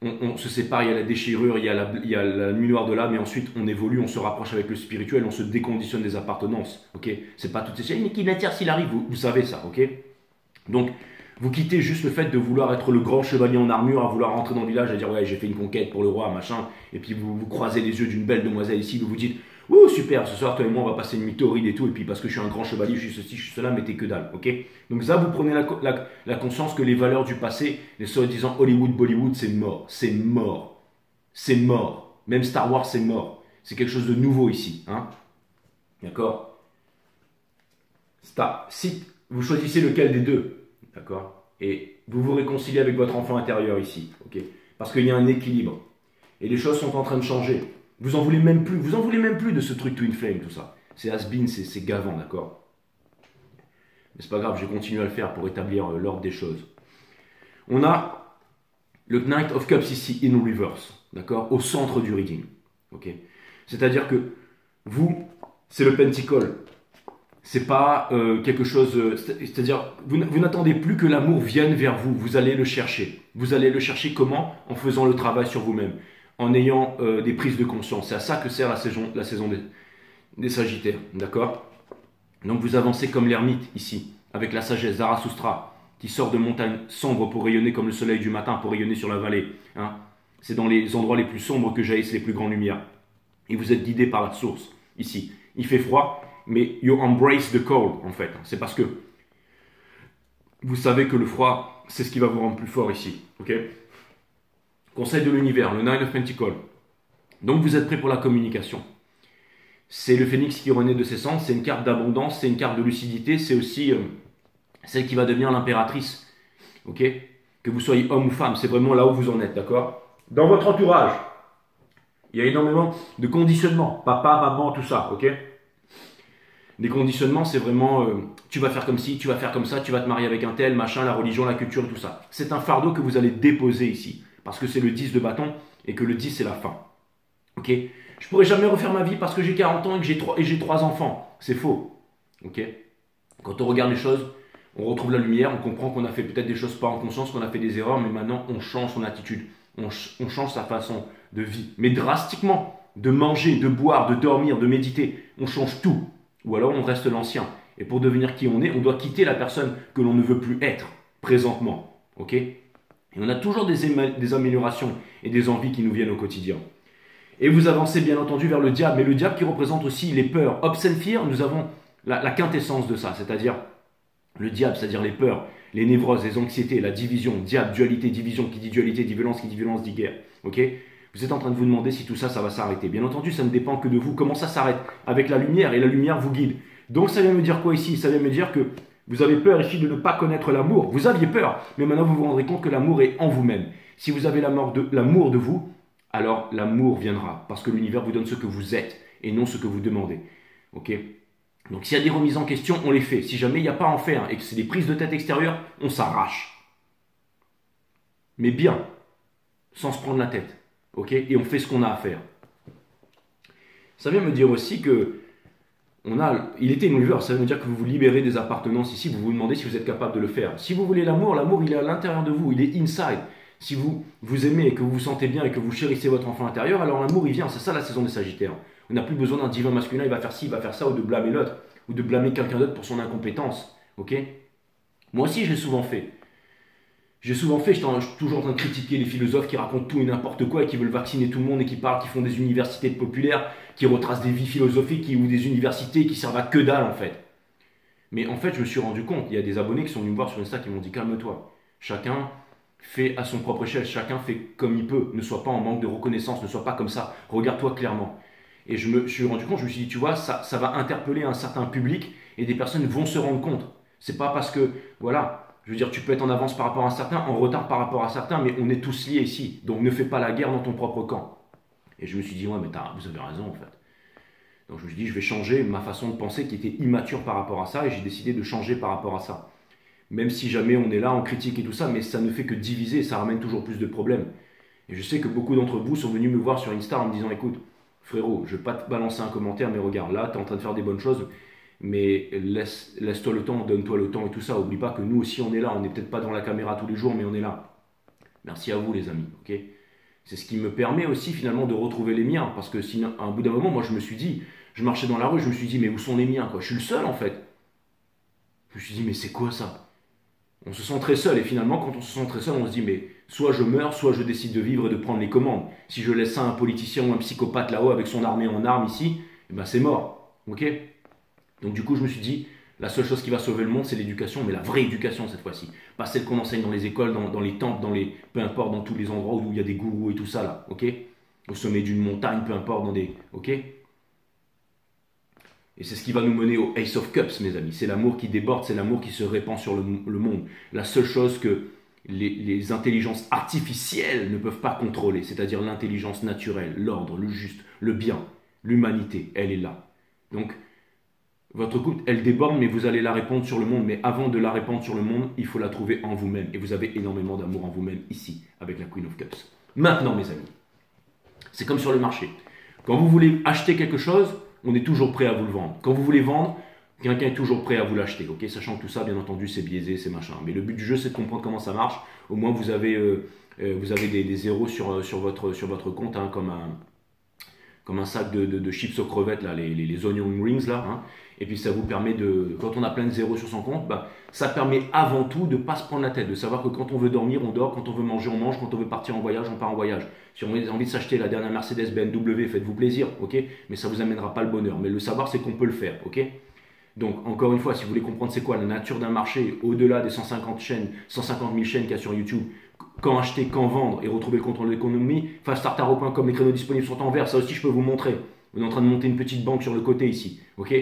on se sépare, il y a la déchirure, il y a la nuit noire de l'âme, et ensuite on évolue, on se rapproche avec le spirituel, on se déconditionne des appartenances. Ok, c'est pas toutes ces choses, mais qui m'attire s'il arrive, vous savez ça, ok. Donc vous quittez juste le fait de vouloir être le grand chevalier en armure, à vouloir rentrer dans le village et dire ouais j'ai fait une conquête pour le roi machin, et puis vous croisez les yeux d'une belle demoiselle ici, vous vous dites ouh super, ce soir toi et moi on va passer une nuit torride et tout, et puis parce que je suis un grand chevalier, je suis ceci, je suis cela, mais t'es que dalle, ok. Donc ça vous prenez la conscience que les valeurs du passé, les soi-disant Hollywood, Bollywood, c'est mort, c'est mort, c'est mort. Même Star Wars c'est mort, c'est quelque chose de nouveau ici, hein. D'accord. Si vous choisissez lequel des deux, d'accord, et vous vous réconciliez avec votre enfant intérieur ici, ok, parce qu'il y a un équilibre, et les choses sont en train de changer. Vous en voulez même plus de ce truc Twin Flame, tout ça. C'est has-been, c'est gavant, d'accord. Mais c'est pas grave, je vais continuer à le faire pour établir l'ordre des choses. On a le Knight of Cups ici, in reverse, d'accord, au centre du reading, ok. C'est-à-dire que vous, c'est le Pentacle. C'est pas quelque chose, c'est-à-dire, vous n'attendez plus que l'amour vienne vers vous, vous allez le chercher. Vous allez le chercher comment? En faisant le travail sur vous-même, en ayant des prises de conscience. C'est à ça que sert la saison des Sagittaires, d'accord? Donc vous avancez comme l'ermite ici, avec la sagesse Zarathustra, qui sort de montagnes sombres pour rayonner comme le soleil du matin, pour rayonner sur la vallée. Hein. C'est dans les endroits les plus sombres que jaillissent les plus grandes lumières. Et vous êtes guidé par la source, ici. Il fait froid, mais you embrace the cold, en fait. C'est parce que vous savez que le froid, c'est ce qui va vous rendre plus fort ici. Ok? Conseil de l'univers, le Nine of Pentacles. Donc vous êtes prêt pour la communication. C'est le phénix qui renaît de ses cendres, c'est une carte d'abondance, c'est une carte de lucidité, c'est aussi celle qui va devenir l'impératrice. Ok? Que vous soyez homme ou femme, c'est vraiment là où vous en êtes, d'accord? Dans votre entourage, Il y a énormément de conditionnements, papa, maman, tout ça, ok? Des conditionnements, c'est vraiment tu vas faire comme ci, tu vas faire comme ça, tu vas te marier avec un tel, machin, la religion, la culture et tout ça. C'est un fardeau que vous allez déposer ici, parce que c'est le 10 de bâton et que le 10 c'est la fin. Ok? Je pourrais jamais refaire ma vie parce que j'ai 40 ans et que j'ai 3 enfants. C'est faux. Ok? Quand on regarde les choses, on retrouve la lumière, on comprend qu'on a fait peut-être des choses pas en conscience, qu'on a fait des erreurs, mais maintenant on change son attitude, on change sa façon de vie. Mais drastiquement, de manger, de boire, de dormir, de méditer, on change tout. Ou alors on reste l'ancien. Et pour devenir qui on est, on doit quitter la personne que l'on ne veut plus être présentement. Ok? Et on a toujours des améliorations et des envies qui nous viennent au quotidien. Et vous avancez bien entendu vers le diable, mais le diable qui représente aussi les peurs. Hopes and fear, nous avons la quintessence de ça, c'est-à-dire le diable, c'est-à-dire les peurs, les névroses, les anxiétés, la division, diable, dualité, division, qui dit dualité, dit violence, qui dit violence, dit guerre. Ok? Vous êtes en train de vous demander si tout ça, ça va s'arrêter. Bien entendu, ça ne dépend que de vous. Comment ça s'arrête? Avec la lumière, et la lumière vous guide. Donc ça vient me dire quoi ici? Ça vient me dire que vous avez peur ici de ne pas connaître l'amour. Vous aviez peur, mais maintenant vous vous rendrez compte que l'amour est en vous-même. Si vous avez l'amour de vous, alors l'amour viendra. Parce que l'univers vous donne ce que vous êtes et non ce que vous demandez. Ok? Donc s'il y a des remises en question, on les fait. Si jamais il n'y a pas à en faire et que c'est des prises de tête extérieures, on s'arrache. Mais bien, sans se prendre la tête. Ok? Et on fait ce qu'on a à faire. Ça vient me dire aussi que il était universe, ça veut dire que vous vous libérez des appartenances ici, vous vous demandez si vous êtes capable de le faire. Si vous voulez l'amour, l'amour il est à l'intérieur de vous, il est inside. Si vous vous aimez et que vous vous sentez bien et que vous chérissez votre enfant intérieur, alors l'amour il vient, c'est ça la saison des Sagittaires. On n'a plus besoin d'un divin masculin, il va faire ci, il va faire ça, ou de blâmer l'autre, ou de blâmer quelqu'un d'autre pour son incompétence. Ok? Moi aussi je l'ai souvent fait. Je suis toujours en train de critiquer les philosophes qui racontent tout et n'importe quoi et qui veulent vacciner tout le monde et qui parlent, qui font des universités populaires, qui retracent des vies philosophiques ou des universités qui servent à que dalle en fait. Mais en fait, je me suis rendu compte, il y a des abonnés qui sont venus me voir sur Insta qui m'ont dit calme-toi. Chacun fait à son propre échelle, chacun fait comme il peut, ne sois pas en manque de reconnaissance, ne sois pas comme ça, regarde-toi clairement. Et je me suis rendu compte, je me suis dit, tu vois, ça va interpeller un certain public et des personnes vont se rendre compte. C'est pas parce que, voilà. Je veux dire, tu peux être en avance par rapport à certains, en retard par rapport à certains, mais on est tous liés ici. Donc ne fais pas la guerre dans ton propre camp. Et je me suis dit, ouais, mais vous avez raison en fait. Donc je me suis dit, je vais changer ma façon de penser qui était immature par rapport à ça, et j'ai décidé de changer par rapport à ça. Même si jamais on est là, on critique et tout ça, mais ça ne fait que diviser, et ça ramène toujours plus de problèmes. Et je sais que beaucoup d'entre vous sont venus me voir sur Insta en me disant, écoute, frérot, je ne vais pas te balancer un commentaire, mais regarde, là, tu es en train de faire des bonnes choses, mais laisse-toi le temps, donne-toi le temps et tout ça. Oublie pas que nous aussi on est là, on n'est peut-être pas dans la caméra tous les jours, mais on est là. Merci à vous les amis, ok? C'est ce qui me permet aussi finalement de retrouver les miens, parce que sinon, à un bout d'un moment, moi je me suis dit, je marchais dans la rue, je me suis dit, mais où sont les miens quoi? Je suis le seul en fait. Je me suis dit, mais c'est quoi ça? On se sent très seul, et finalement quand on se sent très seul, on se dit, mais soit je meurs, soit je décide de vivre et de prendre les commandes. Si je laisse ça à un politicien ou un psychopathe là-haut avec son armée en armes ici, eh ben c'est mort, ok? Donc du coup, je me suis dit, la seule chose qui va sauver le monde, c'est l'éducation, mais la vraie éducation cette fois-ci. Pas celle qu'on enseigne dans les écoles, dans les temples, peu importe, dans tous les endroits où il y a des gourous et tout ça là, ok? Au sommet d'une montagne, peu importe, ok? Et c'est ce qui va nous mener au Ace of Cups, mes amis. C'est l'amour qui déborde, c'est l'amour qui se répand sur le monde. La seule chose que les intelligences artificielles ne peuvent pas contrôler, c'est-à-dire l'intelligence naturelle, l'ordre, le juste, le bien, l'humanité, elle est là. Donc, votre couple, elle déborde, mais vous allez la répandre sur le monde. Mais avant de la répandre sur le monde, il faut la trouver en vous-même. Et vous avez énormément d'amour en vous-même ici, avec la Queen of Cups. Maintenant, mes amis, c'est comme sur le marché. Quand vous voulez acheter quelque chose, on est toujours prêt à vous le vendre. Quand vous voulez vendre, quelqu'un est toujours prêt à vous l'acheter. Ok, sachant que tout ça, bien entendu, c'est biaisé, c'est machin. Mais le but du jeu, c'est de comprendre comment ça marche. Au moins, vous avez des zéros sur votre compte, hein, comme un sac de chips aux crevettes, là, les onion rings, là. Hein. Et puis ça vous permet quand on a plein de zéros sur son compte, bah, ça permet avant tout de ne pas se prendre la tête, de savoir que quand on veut dormir, on dort, quand on veut manger, on mange, quand on veut partir en voyage, on part en voyage. Si on a envie de s'acheter la dernière Mercedes BMW, faites-vous plaisir, ok? Mais ça ne vous amènera pas le bonheur. Mais le savoir, c'est qu'on peut le faire, ok? Donc, encore une fois, si vous voulez comprendre c'est quoi la nature d'un marché, au-delà des 150 000 chaînes qu'il y a sur YouTube, quand acheter, quand vendre et retrouver le contrôle de l'économie, faststartaro.com, les créneaux disponibles sont en vert, ça aussi je peux vous montrer. On est en train de monter une petite banque sur le côté ici, ok?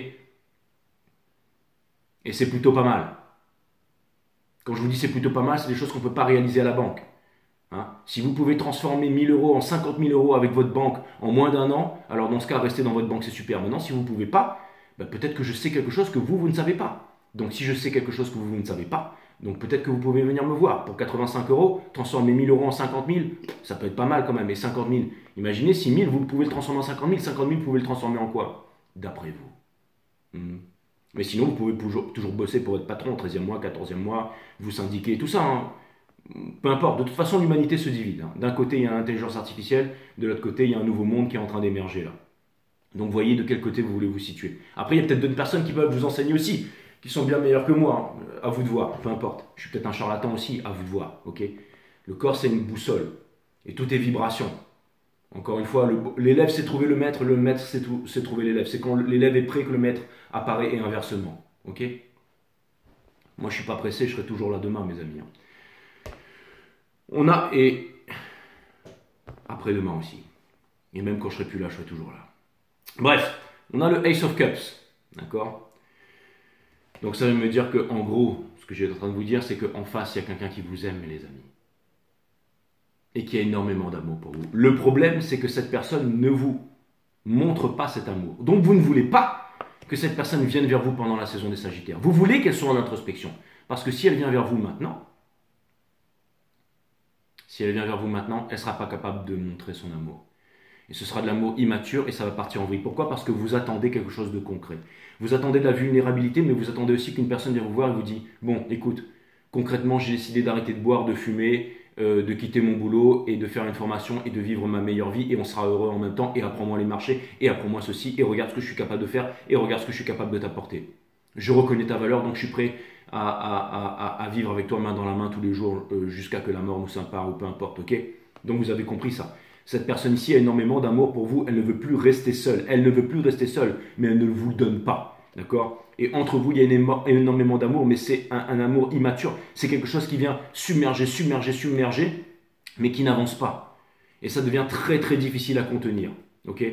Et c'est plutôt pas mal. Quand je vous dis c'est plutôt pas mal, c'est des choses qu'on ne peut pas réaliser à la banque. Hein. Si vous pouvez transformer 1000 euros en 50 000 euros avec votre banque en moins d'un an, alors dans ce cas, restez dans votre banque, c'est super. Maintenant, si vous ne pouvez pas, ben peut-être que je sais quelque chose que vous ne savez pas. Donc si je sais quelque chose que vous ne savez pas, donc peut-être que vous pouvez venir me voir. Pour 85 euros, transformer 1000 euros en 50 000, ça peut être pas mal quand même. Et 50 000, imaginez si 1000, vous pouvez le transformer en 50 000, 50 000, vous pouvez le transformer en quoi? D'après vous. Mais sinon, vous pouvez toujours bosser pour votre patron, 13e mois, 14e mois, vous syndiquer, tout ça. Hein. Peu importe, de toute façon, l'humanité se divise. Hein. D'un côté, il y a l'intelligence artificielle, de l'autre côté, il y a un nouveau monde qui est en train d'émerger là. Donc, voyez de quel côté vous voulez vous situer. Après, il y a peut-être d'autres personnes qui peuvent vous enseigner aussi, qui sont bien meilleures que moi. Hein. À vous de voir, peu importe. Je suis peut-être un charlatan aussi, à vous de voir. Ok. Le corps, c'est une boussole. Et tout est vibration. Encore une fois, l'élève sait trouver le maître sait trouver l'élève. C'est quand l'élève est prêt que le maître apparaît et inversement. Ok. Moi, je ne suis pas pressé, je serai toujours là demain, mes amis. Hein. On a, et après-demain aussi. Et même quand je serai plus là, je serai toujours là. Bref, on a le Ace of Cups. D'accord? Donc ça veut me dire que, en gros, ce que j'ai en train de vous dire, c'est qu'en face, il y a quelqu'un qui vous aime, les amis. Et qui a énormément d'amour pour vous. Le problème, c'est que cette personne ne vous montre pas cet amour. Donc vous ne voulez pas que cette personne vienne vers vous pendant la saison des Sagittaires. Vous voulez qu'elle soit en introspection. Parce que si elle vient vers vous maintenant, elle ne sera pas capable de montrer son amour. Et ce sera de l'amour immature et ça va partir en vrille. Pourquoi? Parce que vous attendez quelque chose de concret. Vous attendez de la vulnérabilité, mais vous attendez aussi qu'une personne vienne vous voir et vous dit « Bon, écoute, concrètement, j'ai décidé d'arrêter de boire, de fumer, de quitter mon boulot et de faire une formation et de vivre ma meilleure vie et on sera heureux en même temps et apprends-moi les marchés et apprends-moi ceci et regarde ce que je suis capable de faire et regarde ce que je suis capable de t'apporter. Je reconnais ta valeur donc je suis prêt à vivre avec toi main dans la main tous les jours jusqu'à que la mort nous sépare ou peu importe, ok? Donc vous avez compris ça. Cette personne ici a énormément d'amour pour vous, elle ne veut plus rester seule. Elle ne veut plus rester seule, mais elle ne vous le donne pas. D'accord? Et entre vous, il y a énormément d'amour, mais c'est un amour immature. C'est quelque chose qui vient submerger, mais qui n'avance pas. Et ça devient très très difficile à contenir. Ok?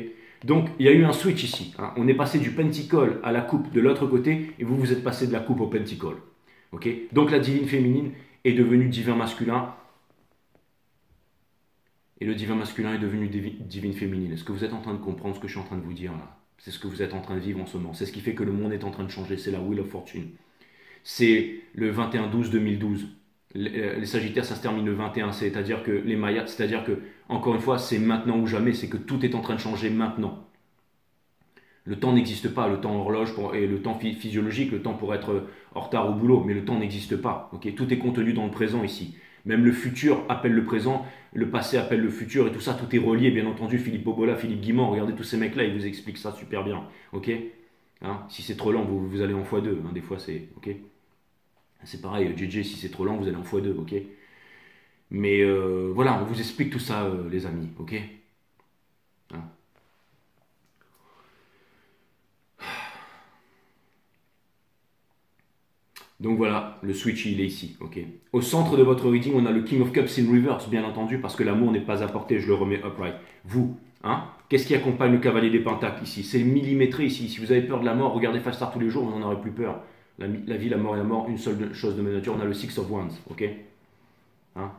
Donc, il y a eu un switch ici. Hein. On est passé du pentacle à la coupe de l'autre côté, et vous êtes passé de la coupe au pentacle. Ok? Donc, la divine féminine est devenue divin masculin. Et le divin masculin est devenu divine féminine. Est-ce que vous êtes en train de comprendre ce que je suis en train de vous dire là? C'est ce que vous êtes en train de vivre en ce moment. C'est ce qui fait que le monde est en train de changer. C'est la Wheel of Fortune. C'est le 21-12-2012. Les Sagittaires, ça se termine le 21. C'est-à-dire que les Mayas, c'est-à-dire que, encore une fois, c'est maintenant ou jamais. C'est que tout est en train de changer maintenant. Le temps n'existe pas. Le temps horloge et le temps physiologique, le temps pour être en retard au boulot. Mais le temps n'existe pas. Okay? Tout est contenu dans le présent ici. Même le futur appelle le présent, le passé appelle le futur et tout ça, tout est relié, bien entendu. Philippe Bobola, Philippe Guimand, regardez tous ces mecs-là, ils vous expliquent ça super bien. Ok? Hein? Si c'est trop lent, vous allez en x2. Hein? Des fois, c'est. Ok? C'est pareil, JJ, si c'est trop lent, vous allez en x2. Ok? Mais voilà, on vous explique tout ça, les amis. Ok? Hein? Donc voilà, le switch il est ici, ok. Au centre de votre reading, on a le King of Cups in reverse, bien entendu, parce que l'amour n'est pas apporté, je le remets upright. Vous, hein, qu'est-ce qui accompagne le cavalier des pentacles ici? C'est millimétré ici. Si vous avez peur de la mort, regardez Fast Star tous les jours, vous n'en aurez plus peur. La vie, la mort et la mort, une seule chose de ma nature, on a le Six of Wands, ok. Hein?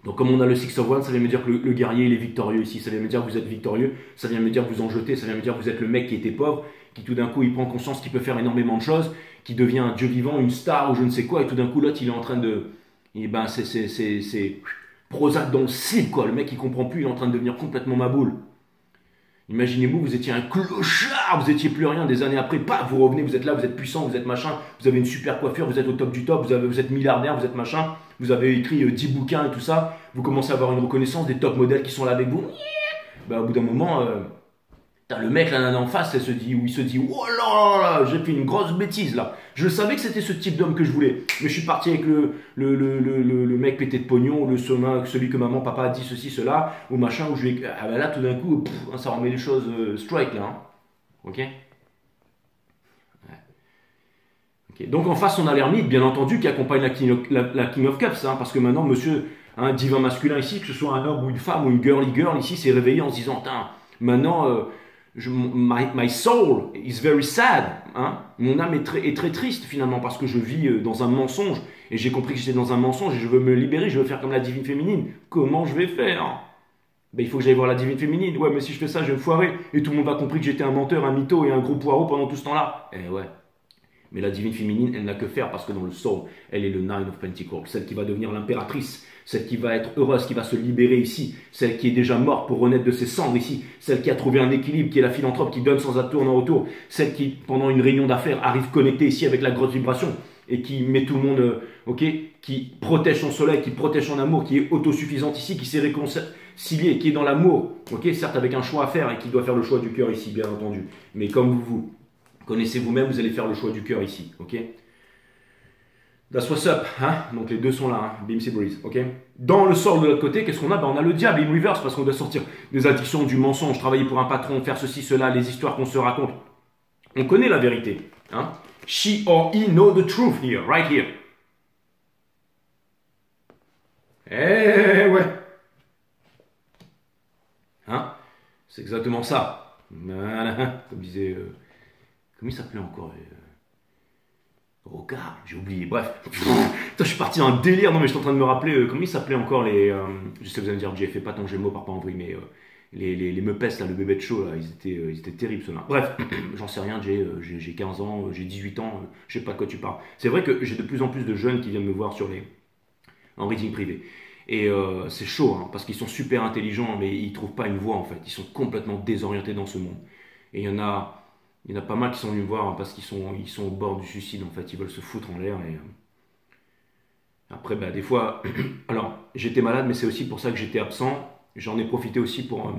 Donc comme on a le Six of Wands, ça vient me dire que le guerrier il est victorieux ici, ça vient me dire que vous êtes victorieux, ça vient me dire que vous en jetez, ça vient me dire que vous êtes le mec qui était pauvre, qui tout d'un coup il prend conscience qu'il peut faire énormément de choses, qui devient un dieu vivant, une star ou je ne sais quoi, et tout d'un coup l'autre il est en train de... Et ben c'est Prozac dans le slip quoi, le mec il comprend plus, il est en train de devenir complètement maboule. Imaginez-vous, vous étiez un clochard, vous étiez plus rien, des années après, paf, vous revenez, vous êtes là, vous êtes puissant, vous êtes machin, vous avez une super coiffure, vous êtes au top du top, vous êtes milliardaire, vous êtes machin, vous avez écrit 10 bouquins et tout ça, vous commencez à avoir une reconnaissance des top modèles qui sont là avec vous. Bah, au bout d'un moment, t'as le mec là en face, il se dit, oh là là, j'ai fait une grosse bêtise là. Je savais que c'était ce type d'homme que je voulais, mais je suis parti avec le mec pété de pognon, celui que maman, papa a dit ceci, cela, ou machin, où je vais. Ah ben là, tout d'un coup, ça remet les choses strike là. Hein. Ok? Ouais. Okay. Donc en face, on a l'ermite, bien entendu, qui accompagne la King of Cups, hein, parce que maintenant, monsieur, un divin masculin ici, que ce soit un homme ou une femme ou une girly girl ici, s'est réveillé en se disant, maintenant, My soul is very sad. Hein? Mon âme est très triste finalement parce que je vis dans un mensonge et j'ai compris que j'étais dans un mensonge et je veux me libérer, je veux faire comme la divine féminine. Comment je vais faire? Ben, il faut que j'aille voir la divine féminine. Ouais, mais si je fais ça, je vais me foirer et tout le monde va compris que j'étais un menteur, un mytho et un gros poireau pendant tout ce temps-là. Eh ouais. Mais la divine féminine, elle n'a que faire parce que dans le soul, elle est le Nine of Pentacles, celle qui va devenir l'impératrice, celle qui va être heureuse, qui va se libérer ici, celle qui est déjà morte pour renaître de ses cendres ici, celle qui a trouvé un équilibre, qui est la philanthrope, qui donne sans attendre en retour, celle qui, pendant une réunion d'affaires, arrive connectée ici avec la grosse vibration et qui met tout le monde, ok, qui protège son soleil, qui protège son amour, qui est autosuffisante ici, qui s'est réconciliée, qui est dans l'amour, ok, certes avec un choix à faire et qui doit faire le choix du cœur ici, bien entendu, mais comme vous connaissez vous-même, vous allez faire le choix du cœur ici, ok? That's what's up, hein? Donc les deux sont là, hein? Beam Breeze, ok? Dans le sort de l'autre côté, qu'est-ce qu'on a? Ben, on a le diable in reverse parce qu'on doit sortir des addictions, du mensonge, travailler pour un patron, faire ceci, cela, les histoires qu'on se raconte. On connaît la vérité, hein? She or he know the truth here, right here. Eh ouais. Hein? C'est exactement ça. Voilà. Comme disait... comment il s'appelait encore Rocard, j'ai oublié, bref. Je suis parti dans un délire, non mais je suis en train de me rappeler, comment il s'appelait encore les... je sais que vous allez me dire, j'ai fait pas tant Gémeaux par pas en vrille, mais les Meupes, là, le bébé de show, là, ils étaient terribles ceux-là. Bref, j'en sais rien, j'ai 15 ans, j'ai 18 ans, je sais pas de quoi tu parles. C'est vrai que j'ai de plus en plus de jeunes qui viennent me voir en reading privé. Et c'est chaud, hein, parce qu'ils sont super intelligents, mais ils trouvent pas une voie en fait. Ils sont complètement désorientés dans ce monde. Et il y en a pas mal qui sont venus me voir hein, parce qu'ils sont au bord du suicide en fait. Ils veulent se foutre en l'air. Et après, bah, des fois, alors j'étais malade, mais c'est aussi pour ça que j'étais absent. J'en ai profité aussi pour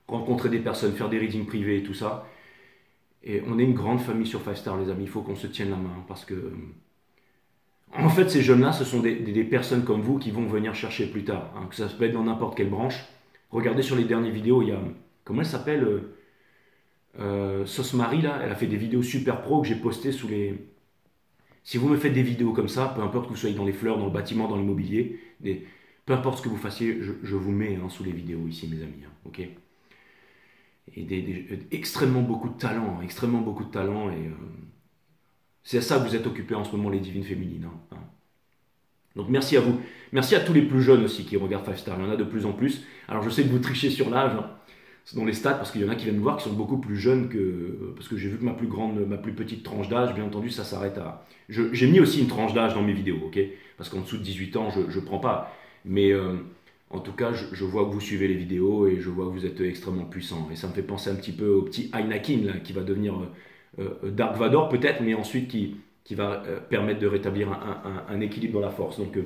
rencontrer des personnes, faire des readings privés et tout ça. Et on est une grande famille sur 5 Star, les amis. Il faut qu'on se tienne la main hein, parce que en fait, ces jeunes-là, ce sont des personnes comme vous qui vont venir chercher plus tard, hein, que ça peut être dans n'importe quelle branche. Regardez sur les dernières vidéos, il y a, comment elle s'appelle Sauce Marie, là, elle a fait des vidéos super pro que j'ai postées sous les... Si vous me faites des vidéos comme ça, peu importe que vous soyez dans les fleurs, dans le bâtiment, dans l'immobilier, peu importe ce que vous fassiez, je vous mets hein, sous les vidéos ici, mes amis, hein, ok? Et extrêmement beaucoup de talent, hein, extrêmement beaucoup de talent, et... c'est à ça que vous êtes occupés en ce moment, les divines féminines. Hein. Donc merci à vous. Merci à tous les plus jeunes aussi qui regardent 5 Star. Il y en a de plus en plus. Alors je sais que vous trichez sur l'âge, hein. C'est dans les stats, parce qu'il y en a qui viennent me voir qui sont beaucoup plus jeunes que... Parce que j'ai vu que ma plus petite tranche d'âge, bien entendu, ça s'arrête à... J'ai mis aussi une tranche d'âge dans mes vidéos, ok? Parce qu'en dessous de 18 ans, je ne prends pas. Mais en tout cas, je vois que vous suivez les vidéos et je vois que vous êtes extrêmement puissants. Et ça me fait penser un petit peu au petit Anakin, là, qui va devenir... Dark Vador peut-être, mais ensuite qui va permettre de rétablir un équilibre dans la force. Donc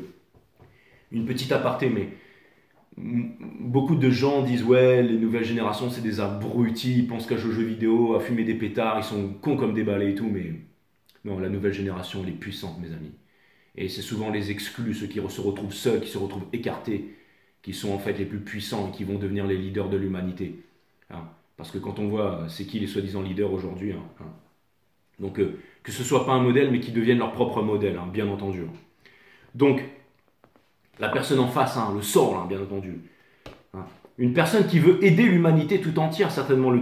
une petite aparté, mais beaucoup de gens disent ouais, les nouvelles générations c'est des abrutis, ils pensent qu'à jouer aux jeux vidéo, à fumer des pétards, ils sont cons comme des balais et tout, mais non, la nouvelle génération elle est puissante mes amis. Et c'est souvent les exclus, ceux qui se retrouvent seuls, qui se retrouvent écartés, qui sont en fait les plus puissants et qui vont devenir les leaders de l'humanité. Hein. Parce que quand on voit c'est qui les soi-disant leaders aujourd'hui, hein. Donc que ce soit pas un modèle mais qu'ils deviennent leur propre modèle, hein, bien entendu. Donc la personne en face, hein, le sort, hein, bien entendu. Hein. Une personne qui veut aider l'humanité tout entière, certainement le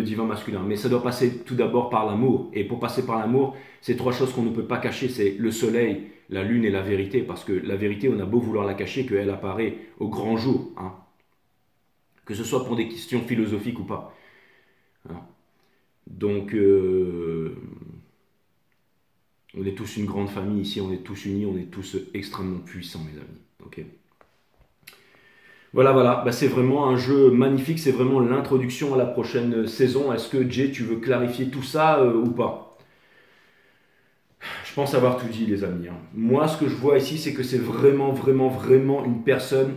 divin masculin, mais ça doit passer tout d'abord par l'amour. Et pour passer par l'amour, c'est trois choses qu'on ne peut pas cacher, c'est le soleil, la lune et la vérité, parce que la vérité, on a beau vouloir la cacher, qu'elle apparaît au grand jour. Hein. Que ce soit pour des questions philosophiques ou pas. Hein. Donc, on est tous une grande famille ici, on est tous unis, on est tous extrêmement puissants, mes amis. Ok. Voilà, voilà. Bah, c'est vraiment un jeu magnifique, c'est vraiment l'introduction à la prochaine saison. Est-ce que Jay, tu veux clarifier tout ça ou pas? Je pense avoir tout dit, les amis. Hein. Moi, ce que je vois ici, c'est que c'est vraiment, vraiment, vraiment une personne...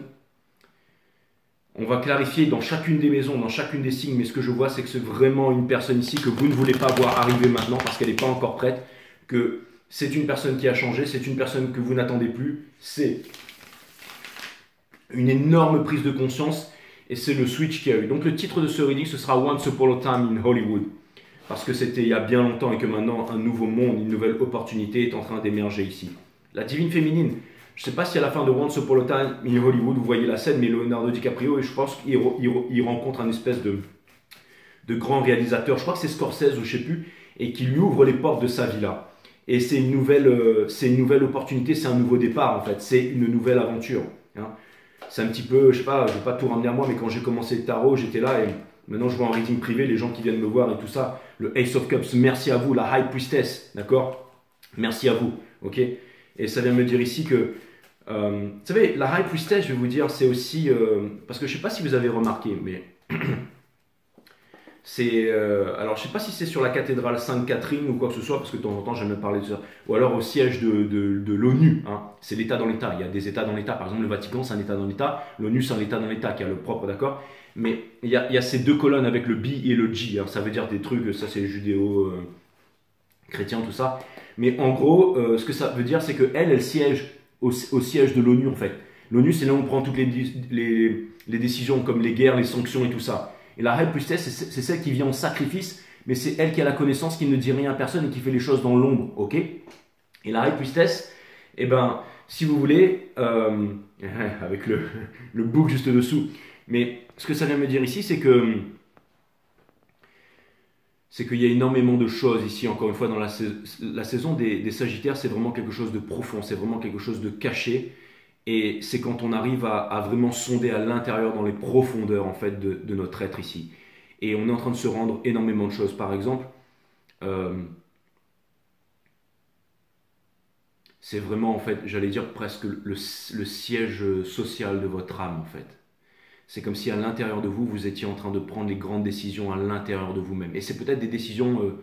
On va clarifier dans chacune des maisons, dans chacune des signes, mais ce que je vois, c'est que c'est vraiment une personne ici que vous ne voulez pas voir arriver maintenant parce qu'elle n'est pas encore prête, que c'est une personne qui a changé, c'est une personne que vous n'attendez plus, c'est une énorme prise de conscience et c'est le switch qu'il y a eu. Donc le titre de ce reading, ce sera Once Upon a Time in Hollywood, parce que c'était il y a bien longtemps et que maintenant un nouveau monde, une nouvelle opportunité est en train d'émerger ici. La divine féminine. Je ne sais pas si à la fin de Once Upon a Time in Hollywood, vous voyez la scène, mais Leonardo DiCaprio, et je pense qu'il rencontre un espèce de grands réalisateurs, je crois que c'est Scorsese ou je sais plus, et qui lui ouvre les portes de sa villa. Et c'est une nouvelle opportunité, c'est un nouveau départ en fait, c'est une nouvelle aventure. Hein. C'est un petit peu, je sais pas, je vais pas tout ramener à moi, mais quand j'ai commencé le tarot, j'étais là et maintenant je vois en reading privé les gens qui viennent me voir et tout ça. Le Ace of Cups, merci à vous, la High Priestess, d'accord? Merci à vous, ok? Et ça vient me dire ici que, vous savez, la High Priestess, je vais vous dire, c'est aussi, parce que je sais pas si vous avez remarqué, mais c'est, alors je sais pas si c'est sur la cathédrale Sainte-Catherine ou quoi que ce soit, parce que de temps en temps j'aime bien parler de ça, ou alors au siège de l'ONU, hein. C'est l'État dans l'État, il y a des États dans l'État, par exemple le Vatican c'est un État dans l'État, l'ONU c'est un État dans l'État qui a le propre, d'accord? Mais il y a ces deux colonnes avec le B et le G, hein. Ça veut dire des trucs, ça c'est judéo-chrétien, tout ça, mais en gros, ce que ça veut dire c'est qu'elle siège au siège de l'ONU en fait. L'ONU c'est là où on prend toutes les décisions comme les guerres, les sanctions et tout ça. Et la High Priestess, c'est celle qui vient en sacrifice, mais c'est elle qui a la connaissance, qui ne dit rien à personne et qui fait les choses dans l'ombre, ok? Et la High Priestess, eh ben, si vous voulez, avec le bouc juste dessous, mais ce que ça vient me dire ici, c'est qu'il y a énormément de choses ici, encore une fois, dans la saison des Sagittaires, c'est vraiment quelque chose de profond, c'est vraiment quelque chose de caché. Et c'est quand on arrive à vraiment sonder à l'intérieur, dans les profondeurs en fait de notre être ici. Et on est en train de se rendre énormément de choses. Par exemple, c'est vraiment en fait, j'allais dire presque le siège social de votre âme en fait. C'est comme si à l'intérieur de vous, vous étiez en train de prendre les grandes décisions à l'intérieur de vous-même. Et c'est peut-être des décisions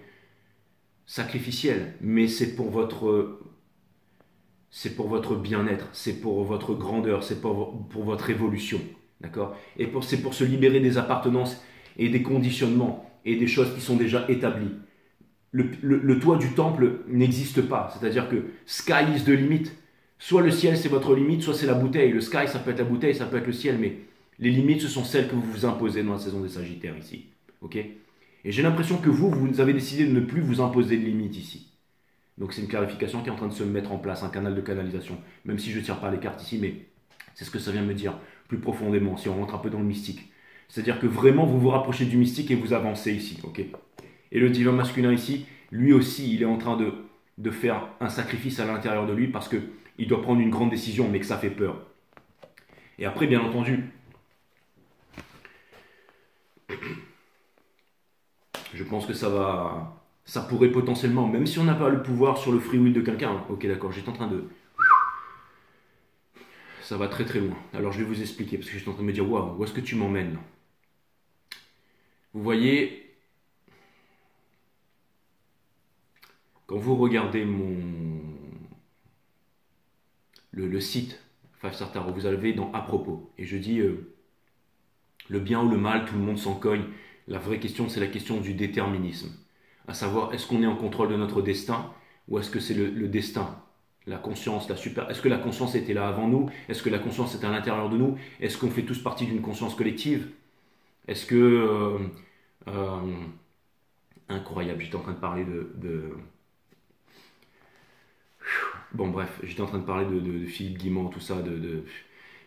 sacrificielles, mais c'est pour votre bien-être, c'est pour votre grandeur, c'est pour votre évolution. D'accord? Et c'est pour se libérer des appartenances et des conditionnements et des choses qui sont déjà établies. Le toit du temple n'existe pas. C'est-à-dire que sky is the limit. Soit le ciel c'est votre limite, soit c'est la bouteille. Le sky ça peut être la bouteille, ça peut être le ciel, mais les limites ce sont celles que vous vous imposez dans la saison des Sagittaires ici. Ok? Et j'ai l'impression que vous avez décidé de ne plus vous imposer de limites ici. Donc c'est une clarification qui est en train de se mettre en place, un canal de canalisation. Même si je ne tire pas les cartes ici, mais c'est ce que ça vient me dire plus profondément, si on rentre un peu dans le mystique. C'est-à-dire que vraiment vous vous rapprochez du mystique et vous avancez ici. Ok? Et le divin masculin ici, lui aussi, il est en train de faire un sacrifice à l'intérieur de lui parce qu'il doit prendre une grande décision, mais que ça fait peur. Et après, bien entendu, je pense que ça pourrait potentiellement, même si on n'a pas le pouvoir sur le free will de quelqu'un, hein. Ok, d'accord, j'étais en train de... Ça va très très loin. Alors je vais vous expliquer, parce que j'étais en train de me dire, waouh, où est-ce que tu m'emmènes? Vous voyez, quand vous regardez le site Five Star Tarot, vous allez dans à propos, et je dis, le bien ou le mal, tout le monde s'en cogne. La vraie question, c'est la question du déterminisme. À savoir, est-ce qu'on est en contrôle de notre destin ou est-ce que c'est le destin, la conscience, est-ce que la conscience était là avant nous? Est-ce que la conscience est à l'intérieur de nous? Est-ce qu'on fait tous partie d'une conscience collective? Est-ce que... incroyable, j'étais en train de parler Bon bref, j'étais en train de parler de Philippe Guimand, tout ça,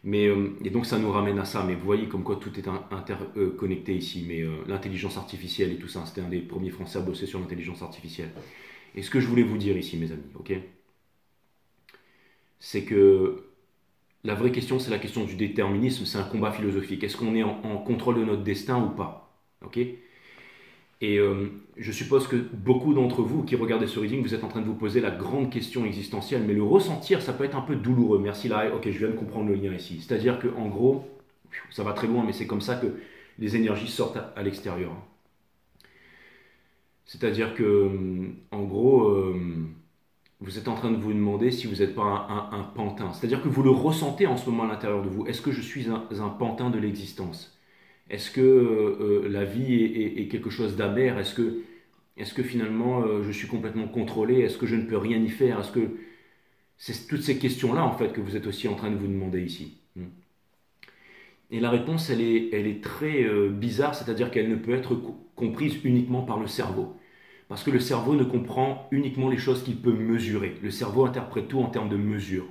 Mais, et donc ça nous ramène à ça, mais vous voyez comme quoi tout est interconnecté ici, mais l'intelligence artificielle et tout ça, c'était un des premiers Français à bosser sur l'intelligence artificielle. Et ce que je voulais vous dire ici, mes amis, ok, c'est que la vraie question, c'est la question du déterminisme, c'est un combat philosophique. Est-ce qu'on est en contrôle de notre destin ou pas, ok? Et je suppose que beaucoup d'entre vous qui regardez ce reading, vous êtes en train de vous poser la grande question existentielle, mais le ressentir, ça peut être un peu douloureux. Merci Larry, ok, je viens de comprendre le lien ici. C'est-à-dire qu'en gros, ça va très loin, mais c'est comme ça que les énergies sortent à l'extérieur. C'est-à-dire que, en gros, vous êtes en train de vous demander si vous n'êtes pas un pantin. C'est-à-dire que vous le ressentez en ce moment à l'intérieur de vous. Est-ce que je suis un pantin de l'existence? Est-ce que la vie est quelque chose d'amer? Est-ce que finalement je suis complètement contrôlé? Est-ce que je ne peux rien y faire? Est-ce que c'est toutes ces questions-là en fait que vous êtes aussi en train de vous demander ici? Et la réponse, elle est très bizarre, c'est-à-dire qu'elle ne peut être comprise uniquement par le cerveau. Parce que le cerveau ne comprend uniquement les choses qu'il peut mesurer. Le cerveau interprète tout en termes de mesure.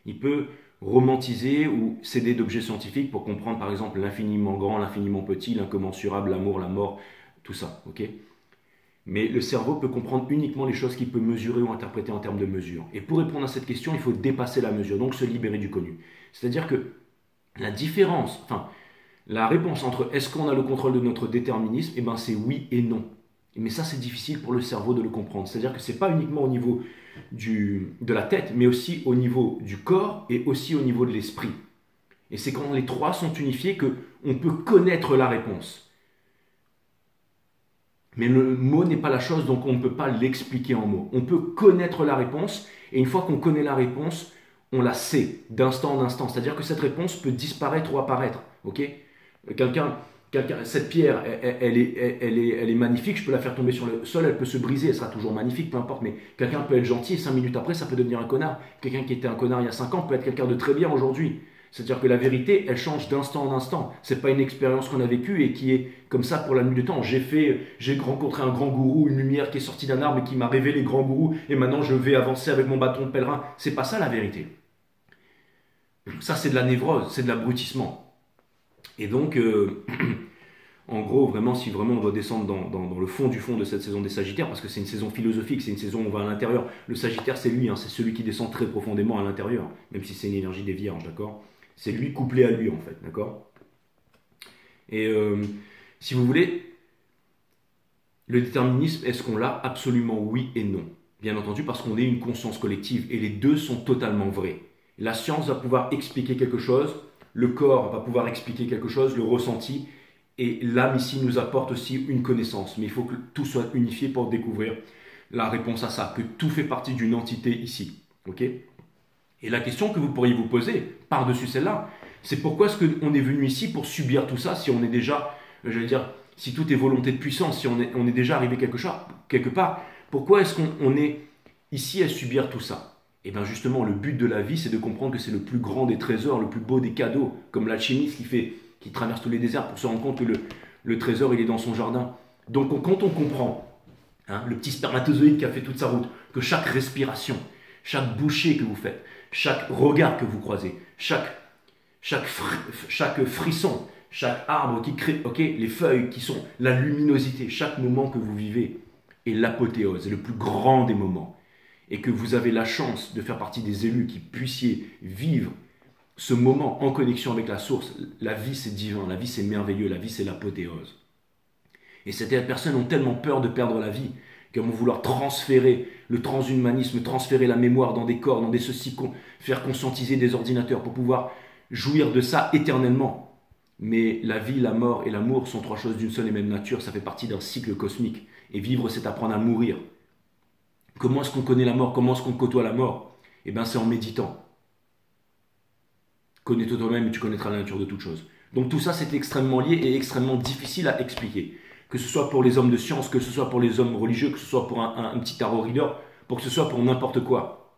Il peut romantiser ou s'aider d'objets scientifiques pour comprendre par exemple l'infiniment grand, l'infiniment petit, l'incommensurable, l'amour, la mort, tout ça, ok? Mais le cerveau peut comprendre uniquement les choses qu'il peut mesurer ou interpréter en termes de mesure. Et pour répondre à cette question, il faut dépasser la mesure, donc se libérer du connu. C'est-à-dire que la différence, enfin, la réponse entre est-ce qu'on a le contrôle de notre déterminisme, eh ben c'est oui et non. Mais ça, c'est difficile pour le cerveau de le comprendre. C'est-à-dire que ce n'est pas uniquement au niveau de la tête, mais aussi au niveau du corps et aussi au niveau de l'esprit. Et c'est quand les trois sont unifiés qu'on peut connaître la réponse. Mais le mot n'est pas la chose, donc on ne peut pas l'expliquer en mots. On peut connaître la réponse, et une fois qu'on connaît la réponse, on la sait d'instant en instant. C'est-à-dire que cette réponse peut disparaître ou apparaître. Ok? Cette pierre, elle est magnifique, je peux la faire tomber sur le sol, elle peut se briser, elle sera toujours magnifique, peu importe, mais quelqu'un peut être gentil et 5 minutes après, ça peut devenir un connard. Quelqu'un qui était un connard il y a 5 ans peut être quelqu'un de très bien aujourd'hui. C'est-à-dire que la vérité, elle change d'instant en instant. C'est pas une expérience qu'on a vécue et qui est comme ça pour la nuit du temps. J'ai rencontré un grand gourou, une lumière qui est sortie d'un arbre et qui m'a révélé grand gourou, et maintenant je vais avancer avec mon bâton de pèlerin. C'est pas ça la vérité. Ça, c'est de la névrose, c'est de l'abrutissement. Et donc, en gros, vraiment, si vraiment on doit descendre dans le fond du fond de cette saison des Sagittaires, parce que c'est une saison philosophique, c'est une saison où on va à l'intérieur. Le Sagittaire, c'est lui, hein, c'est celui qui descend très profondément à l'intérieur, même si c'est une énergie des Vierges, d'accord? C'est lui couplé à lui, en fait, d'accord? Et si vous voulez, le déterminisme, est-ce qu'on l'a? Absolument oui et non. Bien entendu, parce qu'on est une conscience collective, et les deux sont totalement vrais. La science va pouvoir expliquer quelque chose, le corps va pouvoir expliquer quelque chose, le ressenti, et l'âme ici nous apporte aussi une connaissance. Mais il faut que tout soit unifié pour découvrir la réponse à ça, que tout fait partie d'une entité ici. Ok? Et la question que vous pourriez vous poser, par-dessus celle-là, c'est pourquoi est-ce qu'on est venu ici pour subir tout ça si on est déjà, j'allais dire, si tout est volonté de puissance, si on est déjà arrivé quelque part, pourquoi est-ce qu'on est ici à subir tout ça? Et bien justement, le but de la vie, c'est de comprendre que c'est le plus grand des trésors, le plus beau des cadeaux, comme l'alchimiste qui traverse tous les déserts pour se rendre compte que le trésor, il est dans son jardin. Donc quand on comprend, hein, le petit spermatozoïde qui a fait toute sa route, que chaque respiration, chaque bouchée que vous faites, chaque regard que vous croisez, chaque frisson, chaque arbre qui crée, ok, les feuilles qui sont la luminosité, chaque moment que vous vivez est l'apothéose, est le plus grand des moments. Et que vous avez la chance de faire partie des élus qui puissiez vivre ce moment en connexion avec la source. La vie c'est divin, la vie c'est merveilleux, la vie c'est l'apothéose. Et certaines personnes ont tellement peur de perdre la vie qu'elles vont vouloir transférer le transhumanisme, transférer la mémoire dans des corps, dans des ceci, faire conscientiser des ordinateurs pour pouvoir jouir de ça éternellement. Mais la vie, la mort et l'amour sont trois choses d'une seule et même nature, ça fait partie d'un cycle cosmique. Et vivre, c'est apprendre à mourir. Comment est-ce qu'on connaît la mort? Comment est-ce qu'on côtoie la mort? Eh bien, c'est en méditant. Connais-toi toi-même et tu connaîtras la nature de toute chose. Donc tout ça, c'est extrêmement lié et extrêmement difficile à expliquer. Que ce soit pour les hommes de science, que ce soit pour les hommes religieux, que ce soit pour un petit tarot reader, pour que ce soit pour n'importe quoi.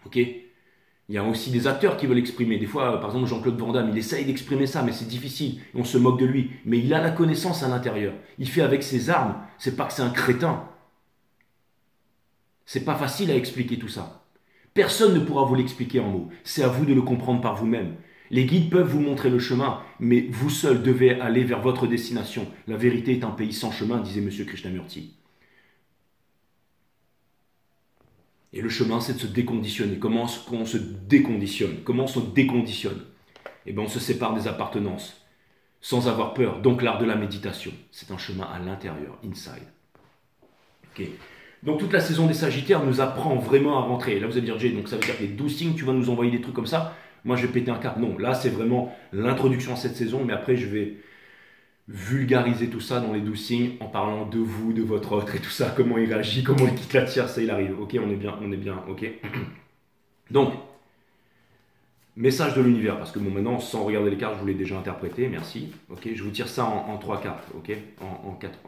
Ok? Il y a aussi des acteurs qui veulent exprimer. Des fois, par exemple, Jean-Claude Van Damme, il essaye d'exprimer ça, mais c'est difficile. On se moque de lui. Mais il a la connaissance à l'intérieur. Il fait avec ses armes. C'est pas que c'est un crétin. C'est pas facile à expliquer tout ça. Personne ne pourra vous l'expliquer en mots. C'est à vous de le comprendre par vous-même. Les guides peuvent vous montrer le chemin, mais vous seul devez aller vers votre destination. La vérité est un pays sans chemin, disait M. Krishnamurti. Et le chemin, c'est de se déconditionner. Comment on se déconditionne? Comment on se déconditionne? Eh bien, on se sépare des appartenances, sans avoir peur. Donc, l'art de la méditation, c'est un chemin à l'intérieur, inside. Ok. Donc, toute la saison des Sagittaires nous apprend vraiment à rentrer. Et là, vous allez dire, Jay, donc ça veut dire que les 12 signes, tu vas nous envoyer des trucs comme ça? Moi, je vais péter un câble. Non, là, c'est vraiment l'introduction à cette saison, mais après, je vais vulgariser tout ça dans les 12 signes en parlant de vous, de votre autre et tout ça, comment il réagit, comment il quitte la tierce, ça il arrive. Ok, on est bien, ok. Donc, message de l'univers, parce que bon, maintenant, sans regarder les cartes, je vous l'ai déjà interprété, merci. Ok, je vous tire ça en 3 cartes, ok, en 4,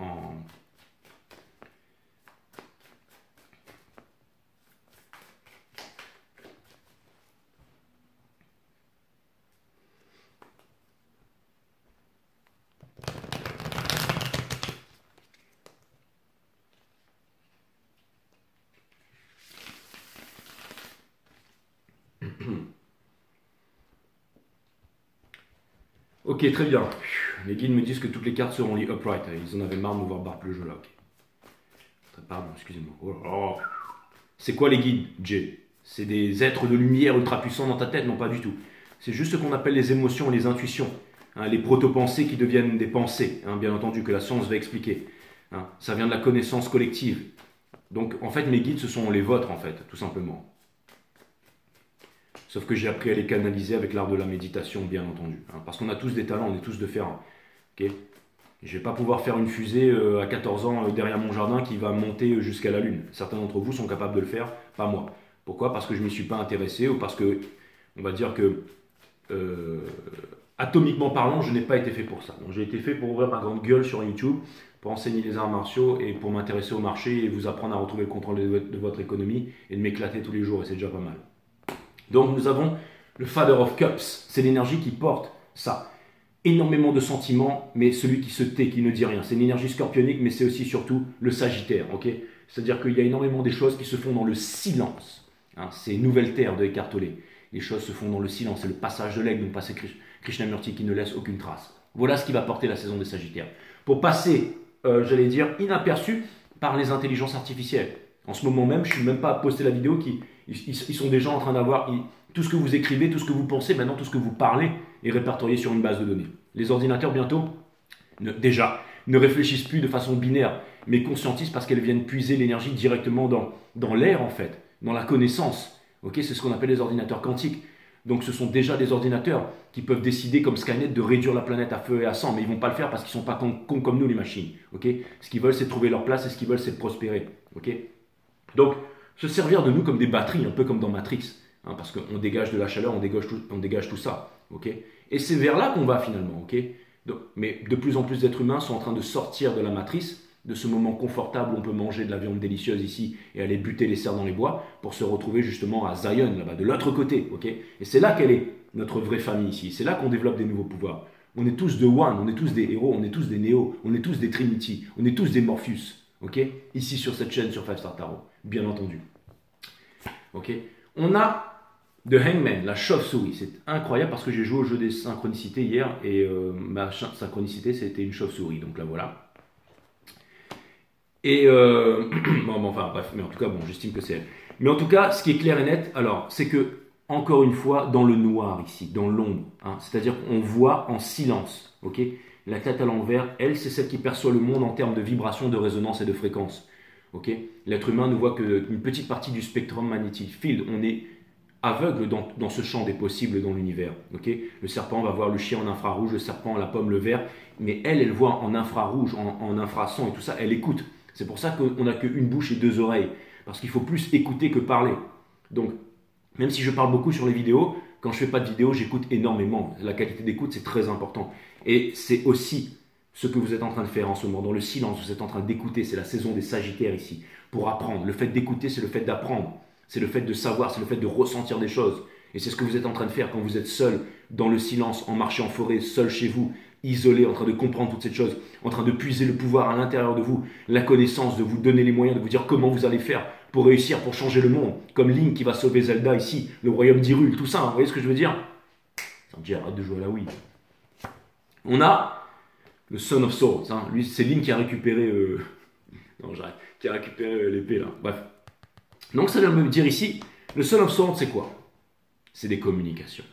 Ok, très bien. Les guides me disent que toutes les cartes seront liées upright. Ils en avaient marre de me voir barre le jeu là. Okay. Pardon, excusez-moi. Oh. C'est quoi les guides, Jay? C'est des êtres de lumière ultra puissants dans ta tête? Non, pas du tout. C'est juste ce qu'on appelle les émotions, les intuitions. Hein, les proto-pensées qui deviennent des pensées, hein, bien entendu, que la science va expliquer. Hein, ça vient de la connaissance collective. Donc, en fait, mes guides, ce sont les vôtres, en fait, tout simplement. Sauf que j'ai appris à les canaliser avec l'art de la méditation, bien entendu. Hein, parce qu'on a tous des talents, on est tous différents. Okay, je ne vais pas pouvoir faire une fusée à 14 ans derrière mon jardin qui va monter jusqu'à la Lune. Certains d'entre vous sont capables de le faire, pas moi. Pourquoi? Parce que je ne m'y suis pas intéressé ou parce que, on va dire que, atomiquement parlant, je n'ai pas été fait pour ça. Donc j'ai été fait pour ouvrir ma grande gueule sur YouTube, pour enseigner les arts martiaux et pour m'intéresser au marché et vous apprendre à retrouver le contrôle de votre économie et de m'éclater tous les jours, et c'est déjà pas mal. Donc nous avons le Father of Cups, c'est l'énergie qui porte ça. Énormément de sentiments, mais celui qui se tait, qui ne dit rien. C'est une énergie scorpionique, mais c'est aussi surtout le Sagittaire. Okay, c'est-à-dire qu'il y a énormément des choses qui se font dans le silence. Hein, c'est Nouvelle Terre de Eckhart Tolle. Les choses se font dans le silence. C'est le passage de l'aigle, donc passer Krishnamurti qui ne laisse aucune trace. Voilà ce qui va porter la saison des Sagittaires. Pour passer, j'allais dire, inaperçu par les intelligences artificielles. En ce moment même, je ne suis même pas à poster la vidéo, ils sont déjà en train d'avoir... Tout ce que vous écrivez, tout ce que vous pensez, maintenant tout ce que vous parlez est répertorié sur une base de données. Les ordinateurs bientôt, déjà, ne réfléchissent plus de façon binaire, mais conscientisent parce qu'elles viennent puiser l'énergie directement dans l'air en fait, dans la connaissance. Okay, c'est ce qu'on appelle les ordinateurs quantiques. Donc ce sont déjà des ordinateurs qui peuvent décider comme Skynet de réduire la planète à feu et à sang, mais ils ne vont pas le faire parce qu'ils ne sont pas cons comme nous les machines. Okay, ce qu'ils veulent c'est trouver leur place et ce qu'ils veulent c'est de prospérer. Okay, donc se servir de nous comme des batteries, un peu comme dans Matrix. Hein, parce qu'on dégage de la chaleur, on dégage tout ça. Okay, et c'est vers là qu'on va finalement. Okay, donc, mais de plus en plus d'êtres humains sont en train de sortir de la matrice, de ce moment confortable où on peut manger de la viande délicieuse ici et aller buter les cerfs dans les bois, pour se retrouver justement à Zion, là-bas, de l'autre côté. Okay, et c'est là qu'elle est, notre vraie famille ici. C'est là qu'on développe des nouveaux pouvoirs. On est tous de One, on est tous des héros, on est tous des Néo, on est tous des Trinity, on est tous des Morpheus. Okay, ici sur cette chaîne, sur 5 Star Tarot, bien entendu. Okay, on a The Hangman, la chauve-souris. C'est incroyable parce que j'ai joué au jeu des synchronicités hier et ma synchronicité c'était une chauve-souris. Donc là voilà. Et bon, enfin bref, mais en tout cas, bon, j'estime que c'est elle. Mais en tout cas, ce qui est clair et net, alors, c'est que, encore une fois, dans le noir ici, dans l'ombre, hein, c'est-à-dire qu'on voit en silence. Okay, la tête à l'envers, elle, c'est celle qui perçoit le monde en termes de vibration, de résonance et de fréquence. Okay, l'être humain ne voit qu'une petite partie du spectrum magnetic field. On est aveugle dans ce champ des possibles dans l'univers. Okay, le serpent va voir le chien en infrarouge, le serpent, la pomme, le vert, mais elle voit en infrarouge, en infrason et tout ça, elle écoute. C'est pour ça qu'on n'a qu'une bouche et deux oreilles, parce qu'il faut plus écouter que parler. Donc, même si je parle beaucoup sur les vidéos, quand je ne fais pas de vidéo, j'écoute énormément. La qualité d'écoute, c'est très important. Et c'est aussi ce que vous êtes en train de faire en ce moment. Dans le silence, vous êtes en train d'écouter. C'est la saison des Sagittaires ici, pour apprendre. Le fait d'écouter, c'est le fait d'apprendre. C'est le fait de savoir, c'est le fait de ressentir des choses. Et c'est ce que vous êtes en train de faire quand vous êtes seul, dans le silence, en marchant en forêt, seul chez vous, isolé, en train de comprendre toutes ces choses, en train de puiser le pouvoir à l'intérieur de vous, la connaissance, de vous donner les moyens, de vous dire comment vous allez faire pour réussir, pour changer le monde. Comme Link qui va sauver Zelda ici, le royaume d'Hyrule, tout ça, hein, vous voyez ce que je veux dire? Sanji, arrête de jouer à la Wii. On a le Son of Swords, hein. Lui, c'est Link qui a récupéré... Non, j'arrête. Qui a récupéré l'épée, là. Bref. Donc ça vient me dire ici, le Son of Swords, c'est quoi? C'est des communications.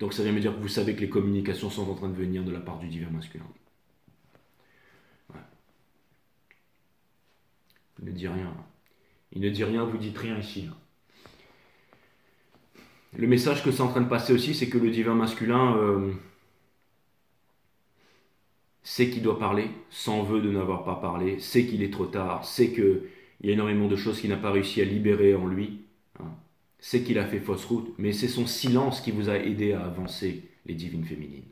Donc ça vient me dire que vous savez que les communications sont en train de venir de la part du divin masculin. Ouais. Il ne dit rien. Il ne dit rien, vous dites rien ici. Le message que c'est en train de passer aussi, c'est que le divin masculin sait qu'il doit parler, s'en veut de n'avoir pas parlé, sait qu'il est trop tard, sait qu'il y a énormément de choses qu'il n'a pas réussi à libérer en lui. Hein. C'est qu'il a fait fausse route, mais c'est son silence qui vous a aidé à avancer, les divines féminines.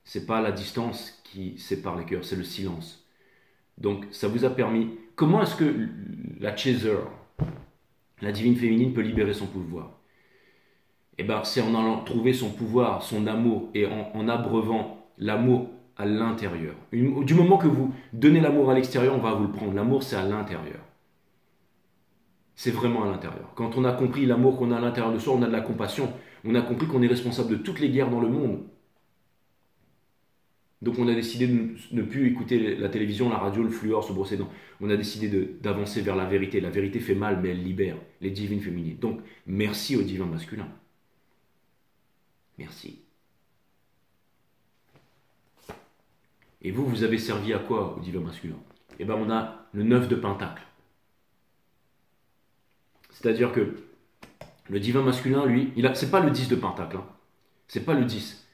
C'est pas la distance qui sépare les cœurs, c'est le silence. Donc ça vous a permis... Comment est-ce que la chaser, la divine féminine, peut libérer son pouvoir? Eh bien, c'est en allant trouver son pouvoir, son amour, et en abreuvant l'amour à l'intérieur. Du moment que vous donnez l'amour à l'extérieur, on va vous le prendre. L'amour, c'est à l'intérieur. C'est vraiment à l'intérieur. Quand on a compris l'amour qu'on a à l'intérieur de soi, on a de la compassion. On a compris qu'on est responsable de toutes les guerres dans le monde. Donc on a décidé de ne plus écouter la télévision, la radio, le fluor, se brosser les dents. On a décidé d'avancer vers la vérité. La vérité fait mal, mais elle libère les divines féminines. Donc merci aux divins masculins. Merci. Et vous, vous avez servi à quoi aux divins masculins? Eh bien on a le 9 de pentacle. C'est-à-dire que le divin masculin, lui, c'est pas le 10 de pentacle. Hein. C'est pas le 10.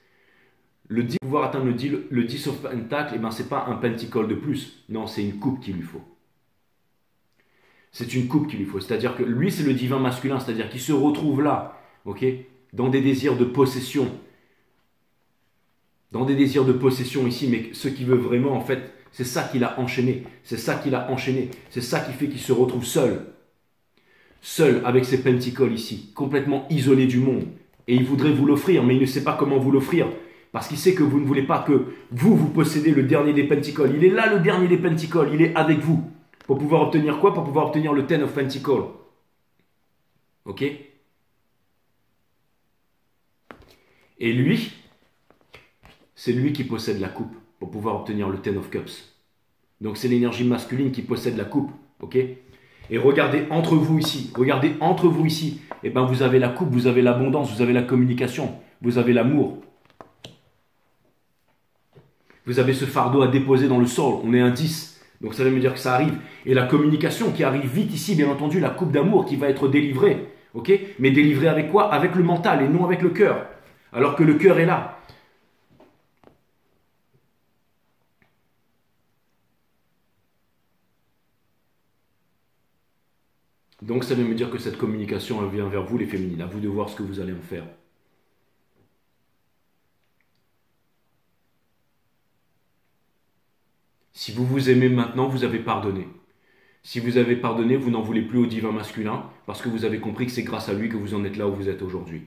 Le 10, pour pouvoir atteindre le 10 of pentacle, eh ben, c'est pas un pentacle de plus. Non, c'est une coupe qu'il lui faut. C'est une coupe qu'il lui faut. C'est-à-dire que lui, c'est le divin masculin. C'est-à-dire qu'il se retrouve là, ok, dans des désirs de possession. Dans des désirs de possession ici, mais ce qu'il veut vraiment, en fait, c'est ça qu'il a enchaîné. C'est ça qu'il a enchaîné. C'est ça qui fait qu'il se retrouve seul. Seul avec ses pentacles ici, complètement isolé du monde. Et il voudrait vous l'offrir, mais il ne sait pas comment vous l'offrir. Parce qu'il sait que vous ne voulez pas que vous possédez le dernier des pentacles. Il est là, le dernier des pentacles. Il est avec vous. Pour pouvoir obtenir quoi? Pour pouvoir obtenir le 10 of pentacles. Ok? Et lui, c'est lui qui possède la coupe pour pouvoir obtenir le 10 of cups. Donc c'est l'énergie masculine qui possède la coupe. Ok? Et regardez entre vous ici, et ben vous avez la coupe, vous avez l'abondance, vous avez la communication, vous avez l'amour. Vous avez ce fardeau à déposer dans le sol, on est un 10, donc ça veut me dire que ça arrive. Et la communication qui arrive vite ici, bien entendu, la coupe d'amour qui va être délivrée. Ok? Mais délivrée avec quoi? Avec le mental et non avec le cœur. Alors que le cœur est là. Donc ça veut me dire que cette communication elle vient vers vous les féminines, à vous de voir ce que vous allez en faire. Si vous vous aimez maintenant, vous avez pardonné. Si vous avez pardonné, vous n'en voulez plus au divin masculin, parce que vous avez compris que c'est grâce à lui que vous en êtes là où vous êtes aujourd'hui.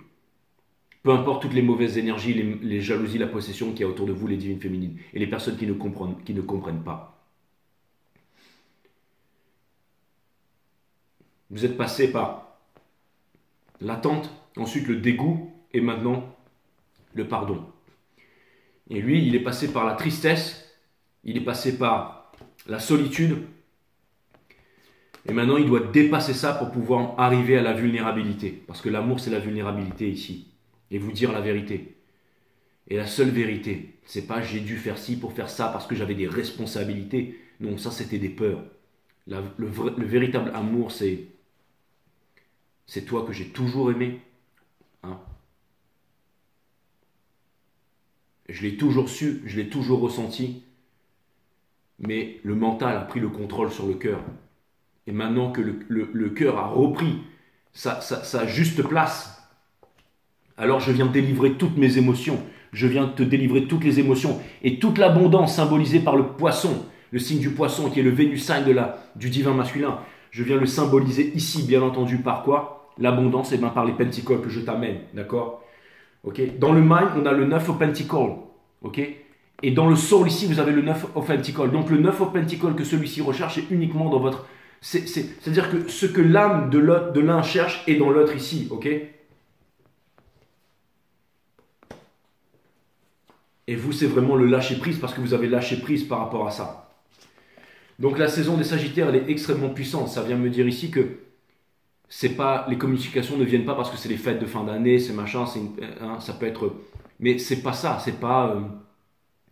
Peu importe toutes les mauvaises énergies, les jalousies, la possession qu'il y a autour de vous, les divines féminines, et les personnes qui ne comprennent pas. Vous êtes passé par l'attente, ensuite le dégoût, et maintenant le pardon. Et lui, il est passé par la tristesse, il est passé par la solitude, et maintenant il doit dépasser ça pour pouvoir arriver à la vulnérabilité. Parce que l'amour, c'est la vulnérabilité ici. Et vous dire la vérité. Et la seule vérité, c'est pas j'ai dû faire ci pour faire ça parce que j'avais des responsabilités. Non, ça c'était des peurs. Le véritable amour, c'est toi que j'ai toujours aimé. Hein? Je l'ai toujours su, je l'ai toujours ressenti. Mais le mental a pris le contrôle sur le cœur. Et maintenant que le cœur a repris sa juste place, alors je viens délivrer toutes mes émotions. Je viens te délivrer toutes les émotions. Et toute l'abondance symbolisée par le poisson, le signe du poisson qui est le Vénus sign du divin masculin. Je viens le symboliser ici, bien entendu, par quoi? L'abondance, et bien par les pentacles que je t'amène, d'accord? Ok. Dans le mind, on a le 9 of pentacles, ok? Et dans le soul, ici, vous avez le 9 of pentacles. Donc le 9 of pentacles que celui-ci recherche est uniquement dans votre... C'est-à-dire que ce que l'âme de l'un cherche est dans l'autre ici, ok? Et vous, c'est vraiment le lâcher-prise parce que vous avez lâché prise par rapport à ça. Donc la saison des Sagittaires, elle est extrêmement puissante. Ça vient me dire ici que c'est pas, les communications ne viennent pas parce que c'est les fêtes de fin d'année, c'est machin, ça peut être... Mais c'est pas ça, c'est pas...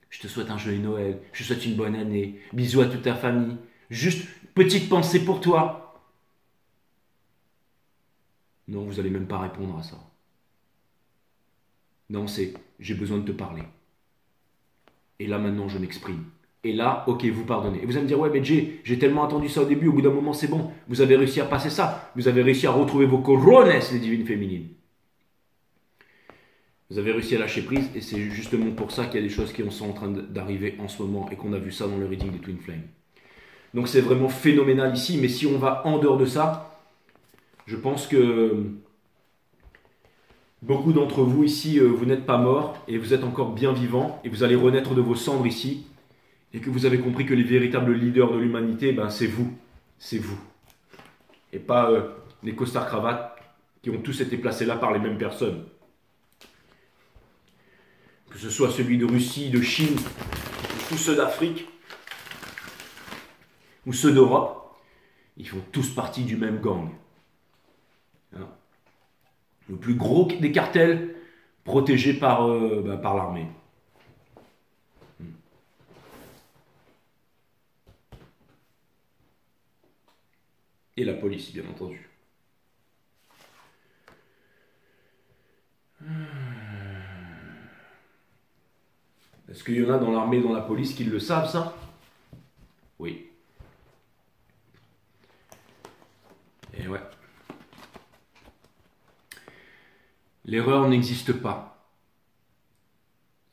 je te souhaite un joyeux Noël, je te souhaite une bonne année, bisous à toute ta famille. Juste, petite pensée pour toi. Non, vous n'allez même pas répondre à ça. Non, c'est, j'ai besoin de te parler. Et là, maintenant, je m'exprime. Et là, ok, vous pardonnez. Et vous allez me dire, ouais, mais j'ai tellement attendu ça au début, au bout d'un moment, c'est bon. Vous avez réussi à passer ça. Vous avez réussi à retrouver vos corones, les divines féminines. Vous avez réussi à lâcher prise, et c'est justement pour ça qu'il y a des choses qui sont en train d'arriver en ce moment, et qu'on a vu ça dans le reading des Twin Flames. Donc c'est vraiment phénoménal ici, mais si on va en dehors de ça, je pense que beaucoup d'entre vous ici, vous n'êtes pas morts, et vous êtes encore bien vivants, et vous allez renaître de vos cendres ici, et que vous avez compris que les véritables leaders de l'humanité, ben c'est vous, et pas les costards cravates qui ont tous été placés là par les mêmes personnes. que ce soit celui de Russie, de Chine, ou ceux d'Afrique, ou ceux d'Europe, ils font tous partie du même gang. Hein. Le plus gros des cartels, protégé par l'armée. Et la police, bien entendu. Est-ce qu'il y en a dans l'armée et dans la police qui le savent, ça? Oui. Et ouais. L'erreur n'existe pas.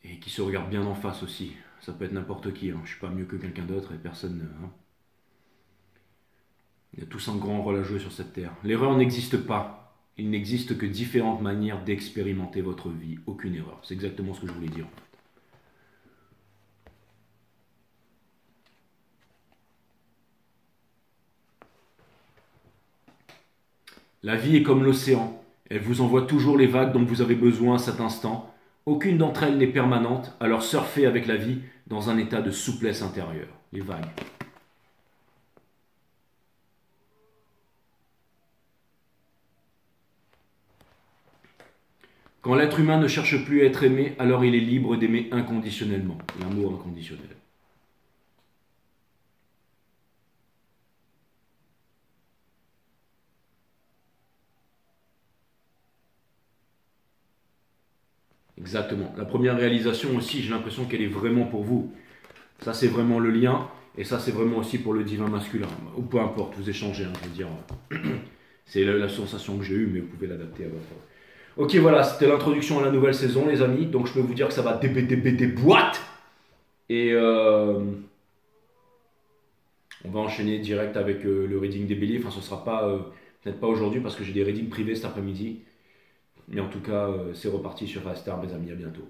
Et qui se regarde bien en face aussi. Ça peut être n'importe qui. Hein. Je suis pas mieux que quelqu'un d'autre et personne... Hein. Il y a tous un grand rôle à jouer sur cette terre. L'erreur n'existe pas. Il n'existe que différentes manières d'expérimenter votre vie. Aucune erreur. C'est exactement ce que je voulais dire. La vie est comme l'océan. Elle vous envoie toujours les vagues dont vous avez besoin à cet instant. Aucune d'entre elles n'est permanente, alors surfez avec la vie dans un état de souplesse intérieure. Les vagues. Quand l'être humain ne cherche plus à être aimé, alors il est libre d'aimer inconditionnellement. L'amour inconditionnel. Exactement. La première réalisation aussi, j'ai l'impression qu'elle est vraiment pour vous. Ça, c'est vraiment le lien. Et ça, c'est vraiment aussi pour le divin masculin. Ou peu importe, vous échangez, hein, je veux dire. C'est la sensation que j'ai eue, mais vous pouvez l'adapter à votre... Ok, voilà, c'était l'introduction à la nouvelle saison, les amis. Donc, je peux vous dire que ça va des boîtes. Et on va enchaîner direct avec le reading des béliers. Enfin, ce sera pas, peut-être pas aujourd'hui parce que j'ai des readings privés cet après-midi. Mais en tout cas, c'est reparti sur Astar, mes amis. À bientôt.